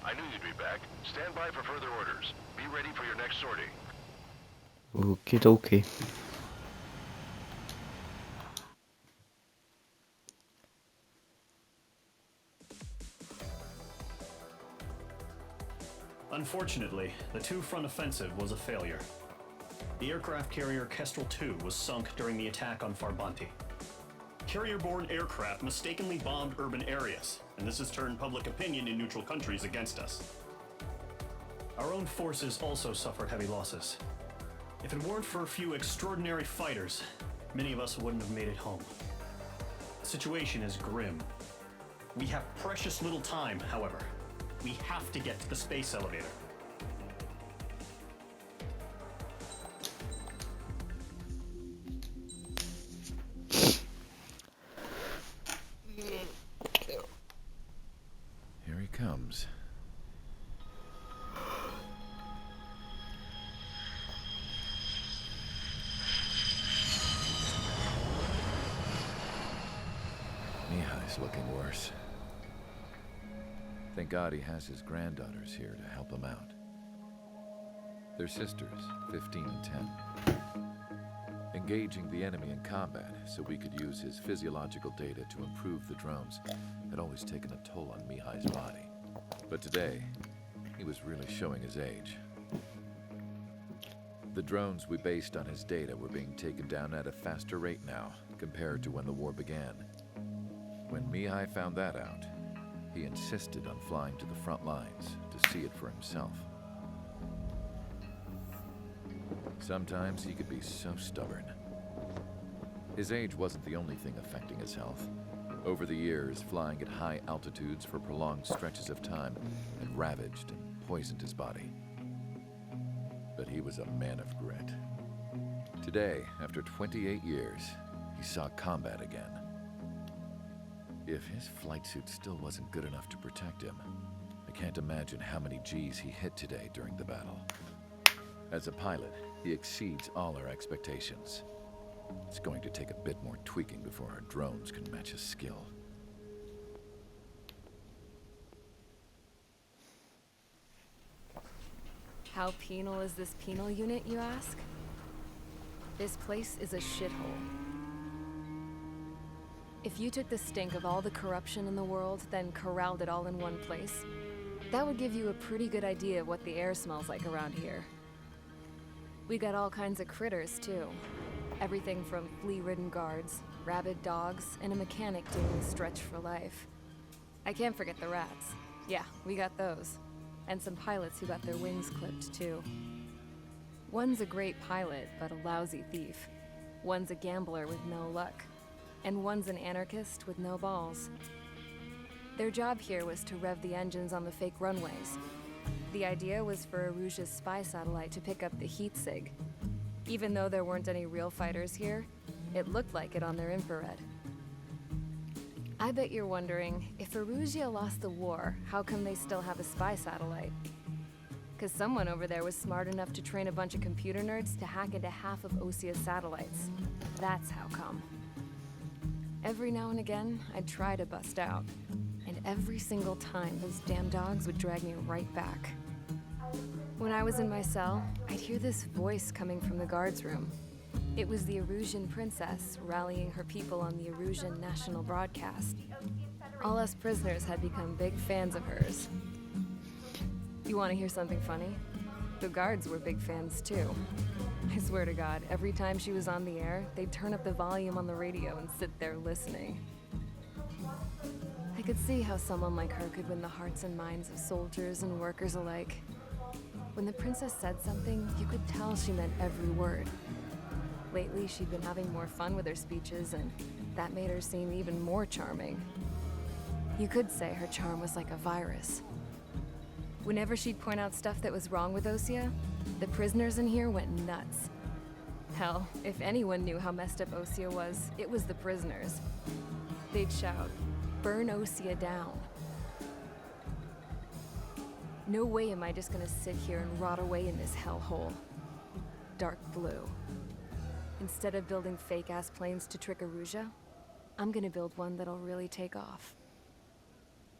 I knew you'd be back. Stand by for further orders. Be ready for your next sortie. Okie dokie. Unfortunately, the two-front offensive was a failure. The aircraft carrier Kestrel II was sunk during the attack on Farbanti. Carrier-borne aircraft mistakenly bombed urban areas, and this has turned public opinion in neutral countries against us. Our own forces also suffered heavy losses. If it weren't for a few extraordinary fighters, many of us wouldn't have made it home. The situation is grim. We have precious little time, however. We have to get to the space elevator. Here he comes. Mihai's looking worse. Thank God he has his granddaughters here to help him out. They're sisters, 15 and 10. Engaging the enemy in combat so we could use his physiological data to improve the drones had always taken a toll on Mihai's body. But today, he was really showing his age. The drones we based on his data were being taken down at a faster rate now compared to when the war began. When Mihai found that out, he insisted on flying to the front lines to see it for himself. Sometimes he could be so stubborn. His age wasn't the only thing affecting his health. Over the years, flying at high altitudes for prolonged stretches of time had ravaged and poisoned his body. But he was a man of grit. Today, after 28 years, he saw combat again. If his flight suit still wasn't good enough to protect him, I can't imagine how many G's he hit today during the battle. As a pilot, he exceeds all our expectations. It's going to take a bit more tweaking before our drones can match his skill. How penal is this penal unit, you ask? This place is a shithole. If you took the stink of all the corruption in the world, then corralled it all in one place, that would give you a pretty good idea of what the air smells like around here. We got all kinds of critters, too. Everything from flea-ridden guards, rabid dogs, and a mechanic doing a stretch for life. I can't forget the rats. Yeah, we got those. And some pilots who got their wings clipped, too. One's a great pilot, but a lousy thief. One's a gambler with no luck. And one's an anarchist with no balls. Their job here was to rev the engines on the fake runways. The idea was for Erusia's spy satellite to pick up the heat sig. Even though there weren't any real fighters here, it looked like it on their infrared. I bet you're wondering, if Erusia lost the war, how come they still have a spy satellite? Because someone over there was smart enough to train a bunch of computer nerds to hack into half of Osia's satellites. That's how come. Every now and again, I'd try to bust out. And every single time, those damn dogs would drag me right back. When I was in my cell, I'd hear this voice coming from the guards room. It was the Erusian princess rallying her people on the Erusian national broadcast. All us prisoners had become big fans of hers. You want to hear something funny? The guards were big fans too. I swear to God, every time she was on the air, they'd turn up the volume on the radio and sit there listening. I could see how someone like her could win the hearts and minds of soldiers and workers alike. When the princess said something, you could tell she meant every word. Lately, she'd been having more fun with her speeches, and that made her seem even more charming. You could say her charm was like a virus. Whenever she'd point out stuff that was wrong with Osia, the prisoners in here went nuts. Hell, if anyone knew how messed up Osia was, it was the prisoners. They'd shout, "Burn Osia down." No way am I just gonna sit here and rot away in this hellhole. Dark blue. Instead of building fake-ass planes to trick Erusia, I'm gonna build one that'll really take off.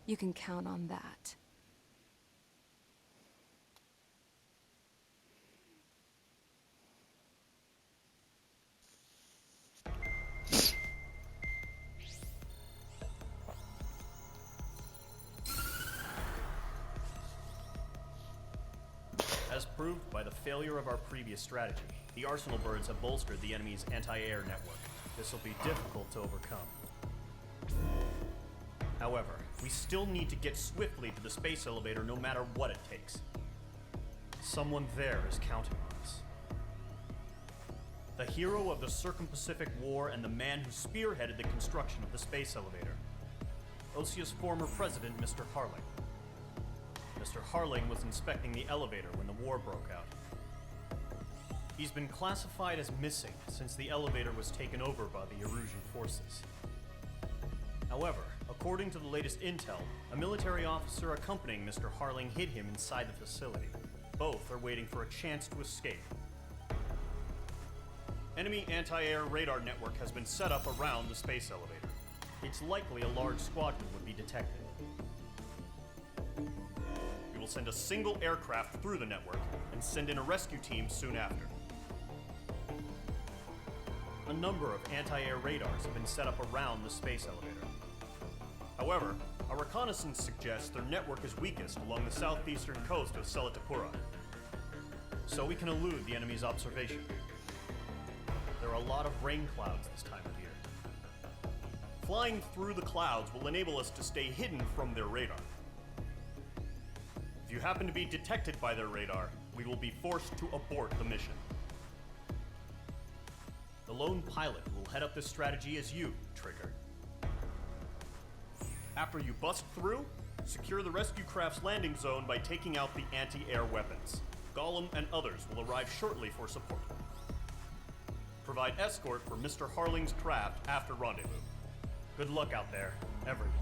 You can count on that. As proved by the failure of our previous strategy, the Arsenal birds have bolstered the enemy's anti-air network. This will be difficult to overcome. However, we still need to get swiftly to the space elevator no matter what it takes. Someone there is counting on us. The hero of the Circum-Pacific War and the man who spearheaded the construction of the space elevator. Osia's former president, Mr. Harling. Mr. Harling was inspecting the elevator when the war broke out. He's been classified as missing since the elevator was taken over by the Erusian forces. However, according to the latest intel, a military officer accompanying Mr. Harling hid him inside the facility. Both are waiting for a chance to escape. Enemy anti-air radar network has been set up around the space elevator. It's likely a large squadron would be detected. We will send a single aircraft through the network and send in a rescue team soon after. A number of anti-air radars have been set up around the space elevator. However, our reconnaissance suggests their network is weakest along the southeastern coast of Selatapura, so we can elude the enemy's observation. There are a lot of rain clouds this time of year. Flying through the clouds will enable us to stay hidden from their radar. If you happen to be detected by their radar, we will be forced to abort the mission. The lone pilot will head up this strategy as you, Trigger. After you bust through, secure the rescue craft's landing zone by taking out the anti-air weapons. Gollum and others will arrive shortly for support. Provide escort for Mr. Harling's craft after rendezvous. Good luck out there, everyone.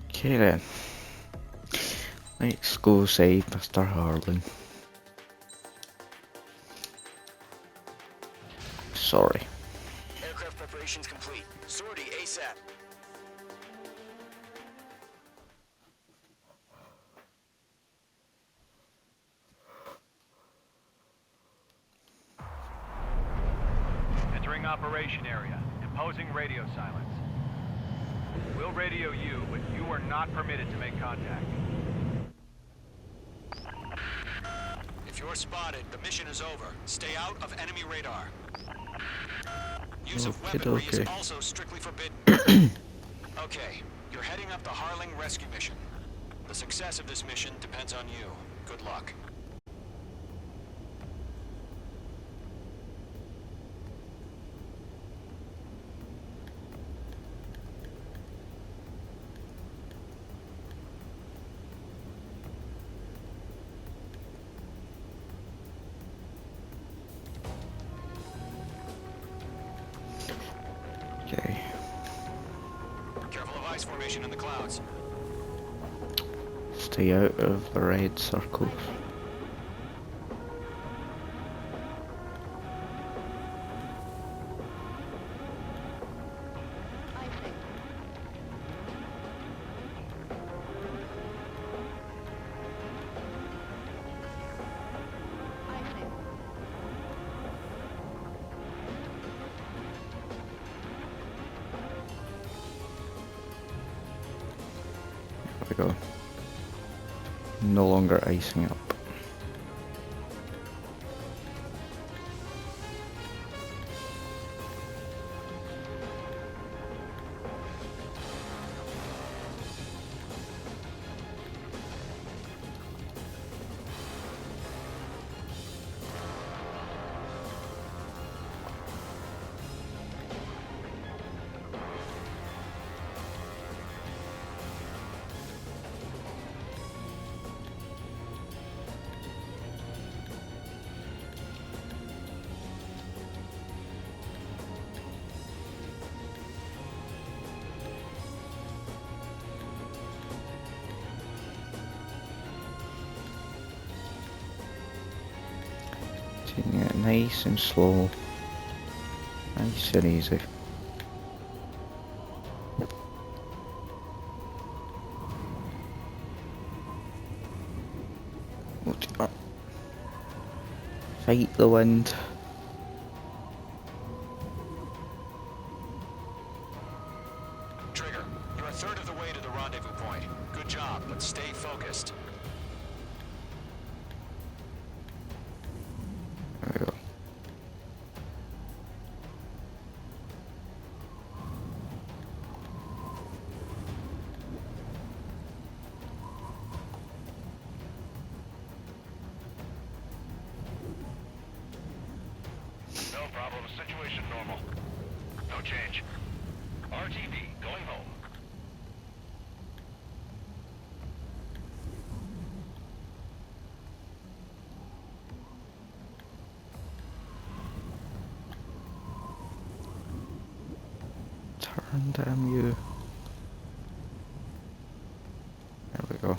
Okay then. Let's go save Mr. Harling. Sorry. Aircraft preparations complete. Sortie ASAP. operation area, imposing radio silence. We'll radio you, but you are not permitted to make contact. If you're spotted, the mission is over. Stay out of enemy radar. Use of weaponry is also strictly forbidden. Okay, you're heading up the Harling rescue mission. The success of this mission depends on you. Good luck. Okay. Careful of ice formation in the clouds. Stay out of the red circles. There we go. No longer icing up. Taking it nice and slow, nice and easy. Fight the wind. Trigger, you're a third of the way to the rendezvous point. Good job, but stay focused. There we go. No problem. Situation normal. No change. RTD, going home. Turn, damn you. There we go.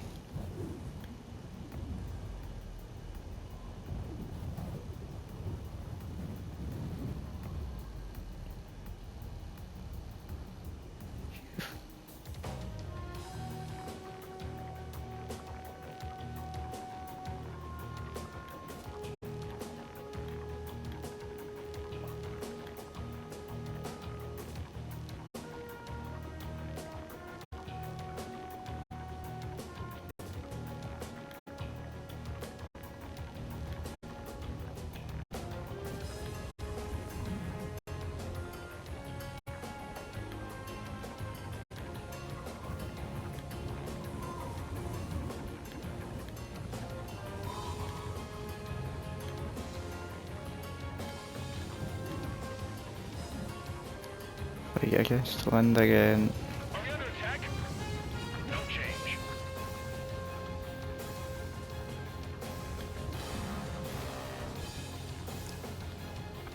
Right, I guess to land again. Are we under attack? No change.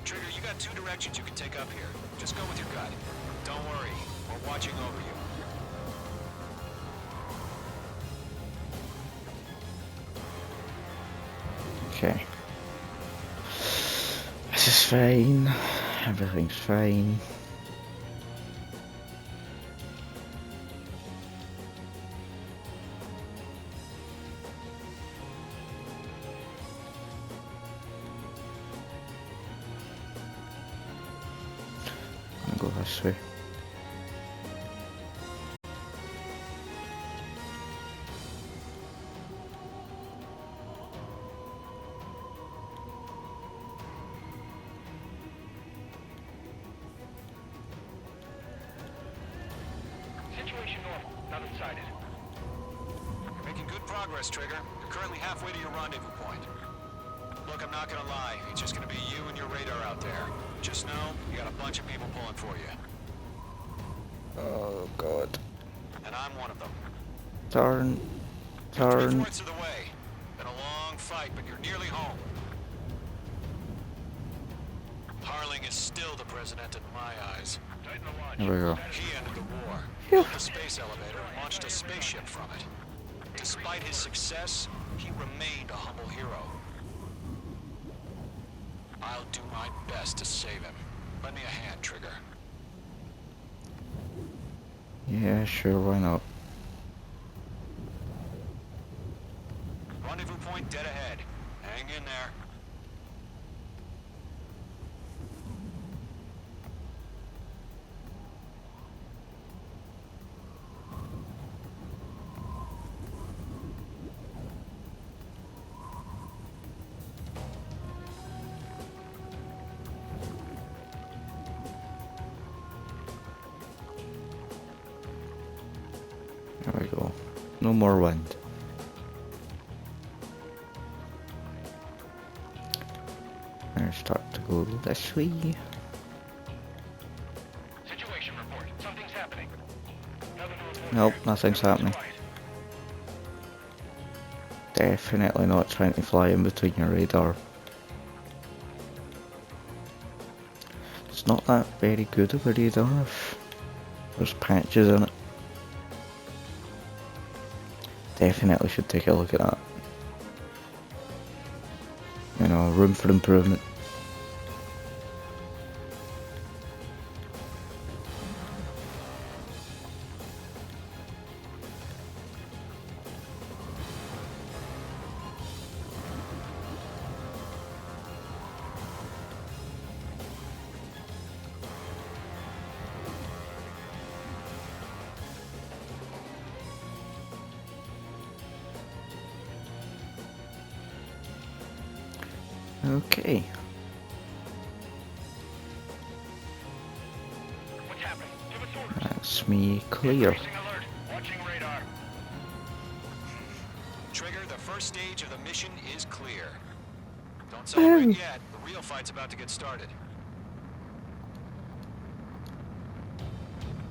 Trigger, you got two directions you can take up here. Just go with your gut. Don't worry, we're watching over you. Okay. This is fine. Everything's fine. this way. Situation normal. Nothing sighted. You're making good progress, Trigger. You're currently halfway to your rendezvous point. Look, I'm not gonna lie. It's just gonna be you and your radar out there. Just know, you got a bunch of people pulling for you. Oh god. And I'm one of them. Turn. Turn. 3/4 of the way. Been a long fight, but you're nearly home. Harling is still the president in my eyes. Tighten the watch. There we go. He ended the war, built the space elevator, and launched a spaceship from it. Despite his success, he remained a humble hero. I'll do my best to save him. Lend me a hand, Trigger. Yeah, sure, why not? Rendezvous point dead ahead. Hang in there. There we go. No more wind. I start to go this way. Situation report. Something's happening. Nothing to report. Nope, nothing's happening. Definitely not trying to fly in between your radar. It's not that very good of a radar if there's patches in it. Definitely should take a look at that. You know, room for improvement. Okay. What's happening? Give us orders. That's me clear. Increasing alert. Watching radar. Trigger, the first stage of the mission is clear. Don't celebrate yet. The real fight's about to get started.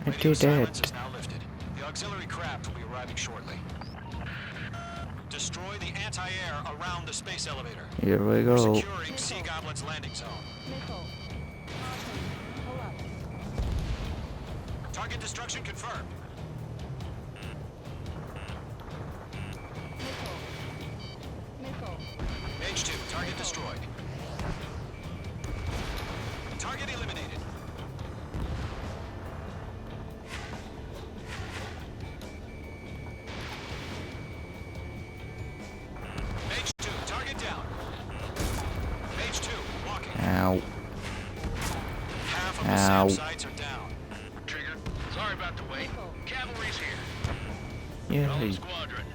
I Radio do silence that. is now lifted. The auxiliary craft will be arriving shortly. Destroy the anti-air around the space elevator. Here we We're go. securing Sea Goblin's landing zone. Nicole. Pull up. Target destruction confirmed. Nicole. H2, target destroyed. Target eliminated. H2, target down. H2, walking. Ow. Half of the Ow. SAM sites are down. Trigger, sorry about the wait. Cavalry's here. Yeah. All squadron.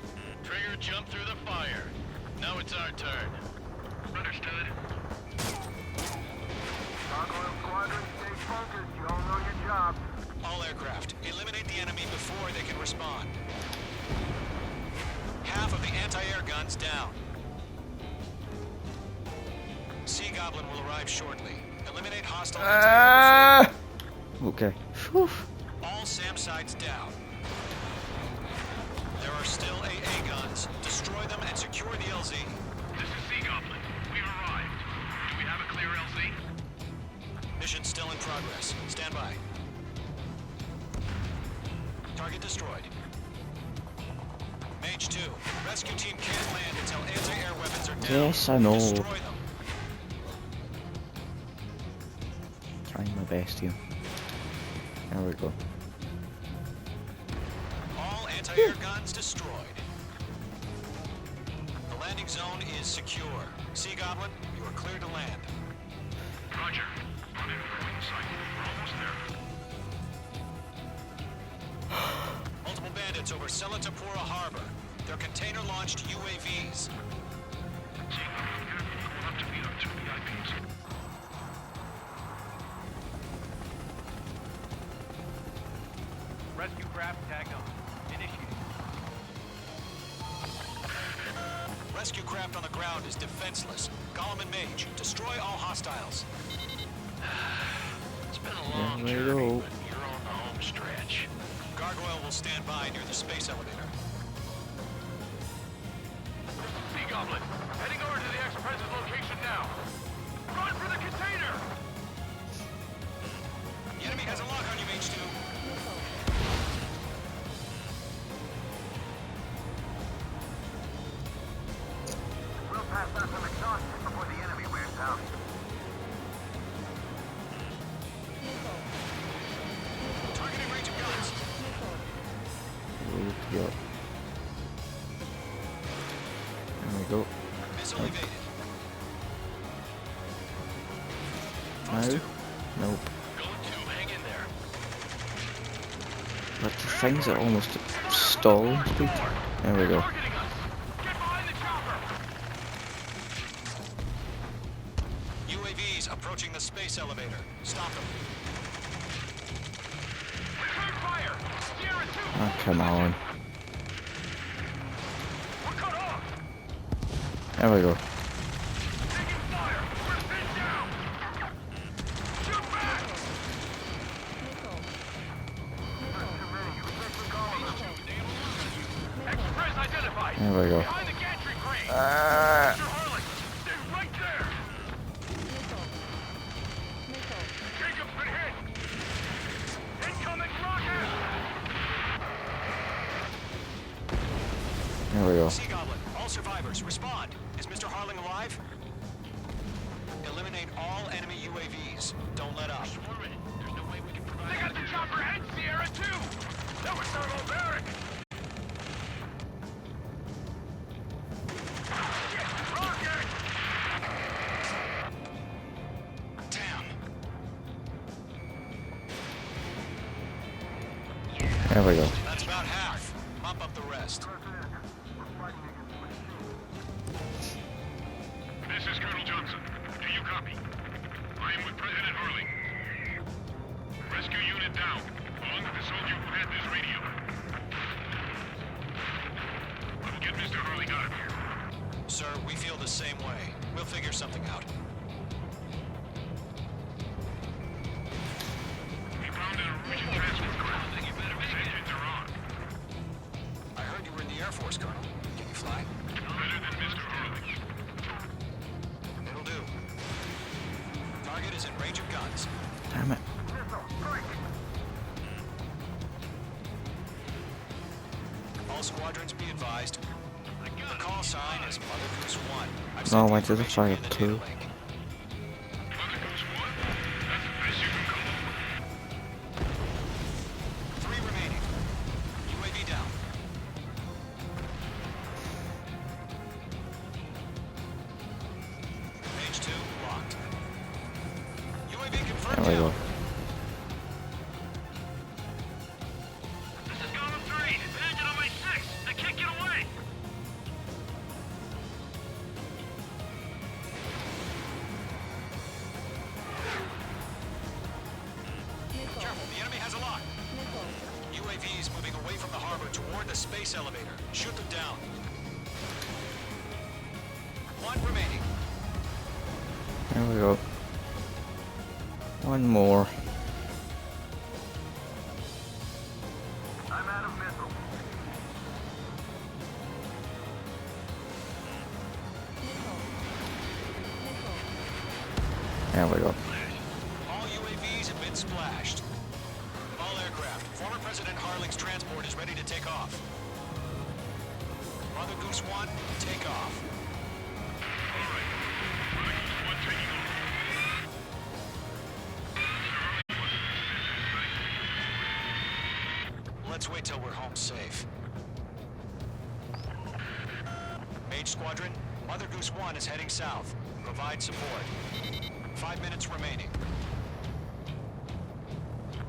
Trigger jumped through the fire. Now it's our turn. Understood. Gargoyle Squadron, stay focused. You all know your job. All aircraft, eliminate the enemy before they can respond. Half of the anti-air guns down. Sea Goblin will arrive shortly. Eliminate hostile anti-air. Okay. Whew. All SAM sites down. There are still AA guns. Destroy them and secure the LZ. This is Sea Goblin. We've arrived. Do we have a clear LZ? Mission still in progress. Stand by. Target destroyed. Mage 2, rescue team can't land until anti-air weapons are down. Yes, I know. Destroy them. Trying my best here. There we go. All anti-air guns destroyed. The landing zone is secure. Sea Goblin, you are clear to land. Roger. Rendezvous point in sight. We're almost there. bandits over Selatapura Harbor. They're container-launched UAVs. Rescue craft tagged on. Initiate. Rescue craft on the ground is defenseless. Gollum and Mage, destroy all hostiles. It's been a long There we journey, go. but you're on the home stretch. Gargoyle will stand by near the space elevator. Goblin, heading over to the Express's location now. Run for the container! The enemy has a lock on you, H2. We'll pass out some exhaustion before the enemy wears out. Targeting range of guns. Yep. There we go. Missile evaded. No. Nope. Going to, hang in there. But the things are almost stalling speed. There we go. Targeting us! Get behind the chopper! UAVs approaching the space elevator. Stop them. Return fire! Sierra 2! Oh, come on. We're cut off! There we go. Taking fire! We're pinned down! Shoot back! Express identified! There we go. Behind the gantry crane! Ah. Mr. Harling! Stay right there! Jacob's been hit! Incoming rocket! There we go. Sea Goblin, all survivors, respond. Is Mr. Harling alive? Eliminate all enemy UAVs. Don't let up. There's no way we can provide... They got the chopper and Sierra too! That was thermobaric! Rocket! Damn. There we go. That's about half. Mop up the rest. This is Colonel Johnson. Do you copy? I am with President Harling. Rescue unit down, along with the soldier who had this radio. We'll get Mr. Harling out of here. Sir, we feel the same way. We'll figure something out. We found an Norwegian transport craft. Its engines are on. I heard you were in the Air Force, Colonel. Can you fly? Better than Mr. Harling. It'll do. Target is in range of guns. Damn it. All squadrons be advised. The call sign is Mother Goose 1. I've No, sent went to the information fire in the too. data link. Mother Goose 1? That's the best you can come up with. 3 remaining. UAV down. Page 2 locked. UAV confirmed There we go. down. This is Gollum 3! Engine on my 6! I can't get away! Careful, the enemy has a lock. UAVs moving away from the harbor toward the space elevator. Shoot them down. 1 remaining. There we go. One more. I'm out of missile. There we go. All UAVs have been splashed. All aircraft. Former President Harling's transport is ready to take off. Mother Goose 1, take off. All right. Mother Goose 1 taking off. Let's wait till we're home safe. Mage Squadron, Mother Goose 1 is heading south. Provide support. 5 minutes remaining.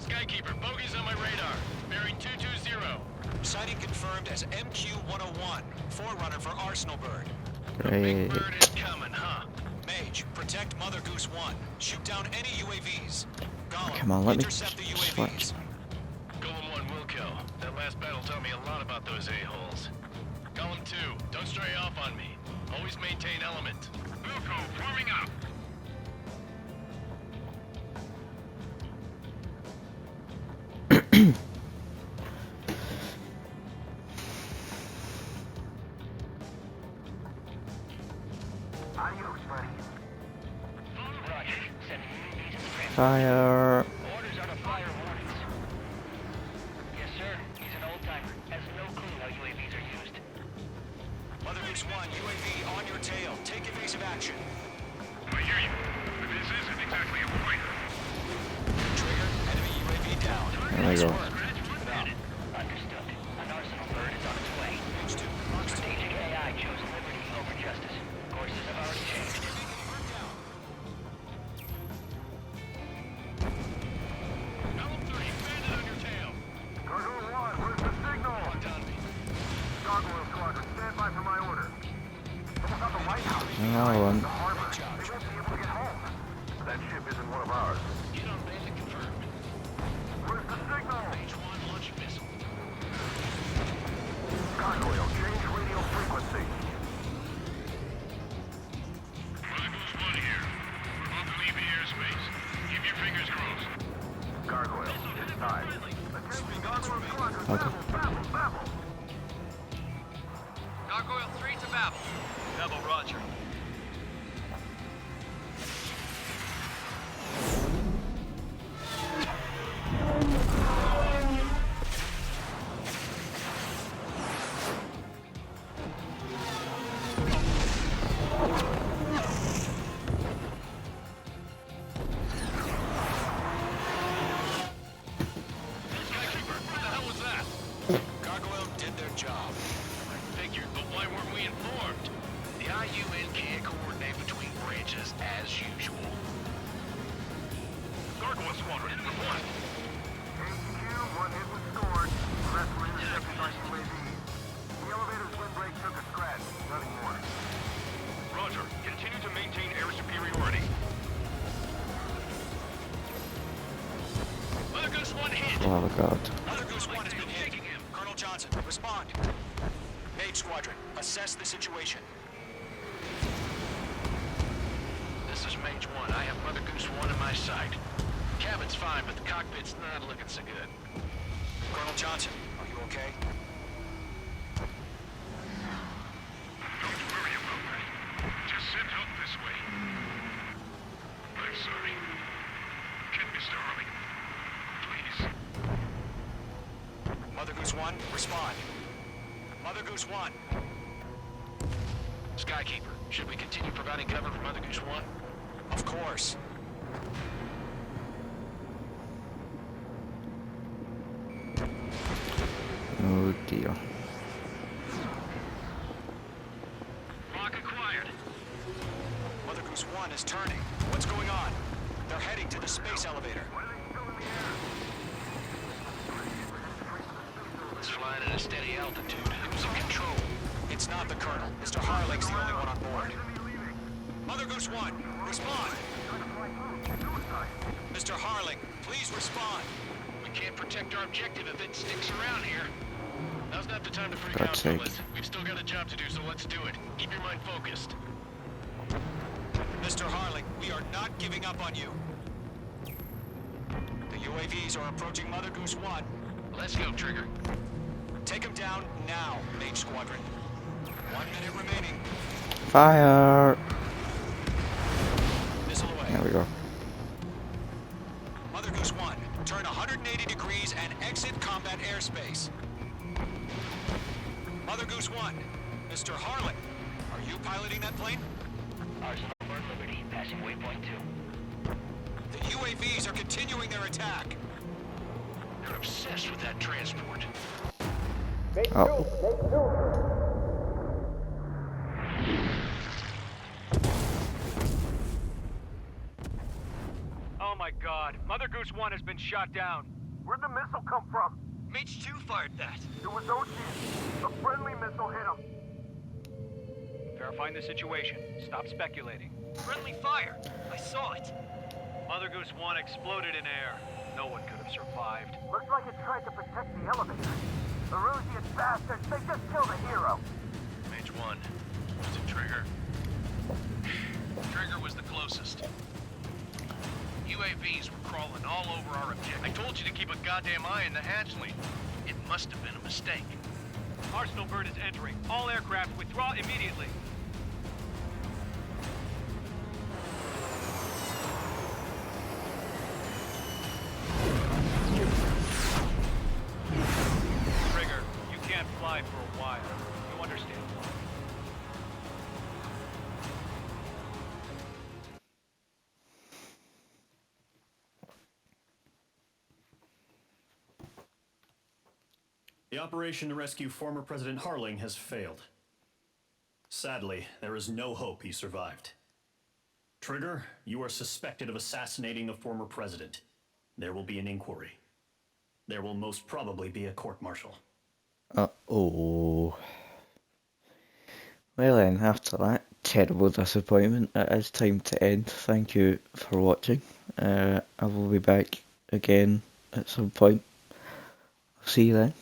Skykeeper, bogey's on my radar. Bearing 220. Sighting confirmed as MQ-101, forerunner for Arsenal Bird. Great. Bird is coming, huh? Mage, protect Mother Goose 1. Shoot down any UAVs. Gollum, Come on, let me intercept the UAVs. switch. Golem 1 will kill. That last battle taught me a lot about those a-holes. Golem 2, don't stray off on me. Always maintain element. Wilco, forming up. Adios, buddy. Roger. Sending UAVs to the Fire. Orders are to fire warnings. Yes, sir. He's an old-timer. Has no clue how UAVs are used. Mother Goose 1, UAV on your tail. Take evasive action. I hear you, but this isn't exactly a pointer. Trigger, enemy UAV down. There we go. Understood. An Arsenal Bird is on its way. Strategic AI chose liberty over justice. Courses have already changed. Golem 3, bandit on your tail. Gargoyle 1, where's the signal? Gargoyle Squadron, stand by for my order. Almost out the White House. No one. The harbor. They won't be able to get home. That ship isn't one of ours. Get on bandit confirmed. Where's the signal? H1 launch missile. Gargoyle, change radio frequency. Mother Goose 1 here. We're about to leave the airspace. Keep your fingers crossed. Gargoyle, it's time. Attention, Gargoyle Squadron, Okay. babble, babble. Gargoyle 3 to Babel. Babel, roger. Skykeeper, what the hell was that? Gargoyle did their job. I figured, but why weren't we informed? The IUN can't coordinate between branches as usual. Gargoyle Squadron, report. HQ, one hit was scored. The rest were intercepted by UAVs. The elevator's windbreak took a scratch. Nothing more. Roger. Continue to maintain air superiority. Mother Goose 1 hit. Oh god. Mother Goose 1 has been hit. Colonel Johnson, respond. Mage Squadron, assess the situation. This is Mage 1. I have Mother Goose 1 in my sight. Cabin's fine, but the cockpit's not looking so good. Colonel Johnson, are you okay? Don't worry about that. Just send help this way. I'm sorry. Get Mr. Harley. Please. Mother Goose 1, respond. Mother Goose 1. Skykeeper, should we continue providing cover for Mother Goose 1? Of course. Oh dear. Lock acquired. Mother Goose 1 is turning. What's going on? They're heading to the space elevator. It's flying at a steady altitude. Who's in control? It's not the Colonel. Mr. Harling's the only one on board. Mother Goose 1, respond! Mr. Harling, please respond. We can't protect our objective if it sticks around here. Now's not the time to freak God's out, sake. fellas. We've still got a job to do, so let's do it. Keep your mind focused. Mr. Harling, we are not giving up on you. The UAVs are approaching Mother Goose 1. Let's go, Trigger. Take them down now, Mage Squadron. 1 minute remaining. Fire! Missile away. There we go. Mother Goose 1, turn 180 degrees and exit combat airspace. Mother Goose 1, Mr. Harling, are you piloting that plane? Arsenal Bird Liberty, passing waypoint 2. The UAVs are continuing their attack. They're obsessed with that transport. Oh. Oh my god. God. Mother Goose 1 has been shot down. Where'd the missile come from? Mage 2 fired that. It was Ocean. A friendly missile hit him. Verifying the situation. Stop speculating. Friendly fire. I saw it. Mother Goose 1 exploded in air. No one could have survived. Looks like it tried to protect the elevator. The Erusian bastards, they just killed a hero. Mage 1. Was it Trigger? Trigger was the closest. UAVs were crawling all over our objective. I told you to keep a goddamn eye in the hatchling. It must have been a mistake. Arsenal bird is entering. All aircraft withdraw immediately. Trigger, you can't fly for a while. You understand? The operation to rescue former President Harling has failed. Sadly, there is no hope he survived. Trigger, you are suspected of assassinating the former president. There will be an inquiry. There will most probably be a court-martial. Uh-oh. Well then, after that terrible disappointment, it is time to end. Thank you for watching. I will be back again at some point. I'll see you then.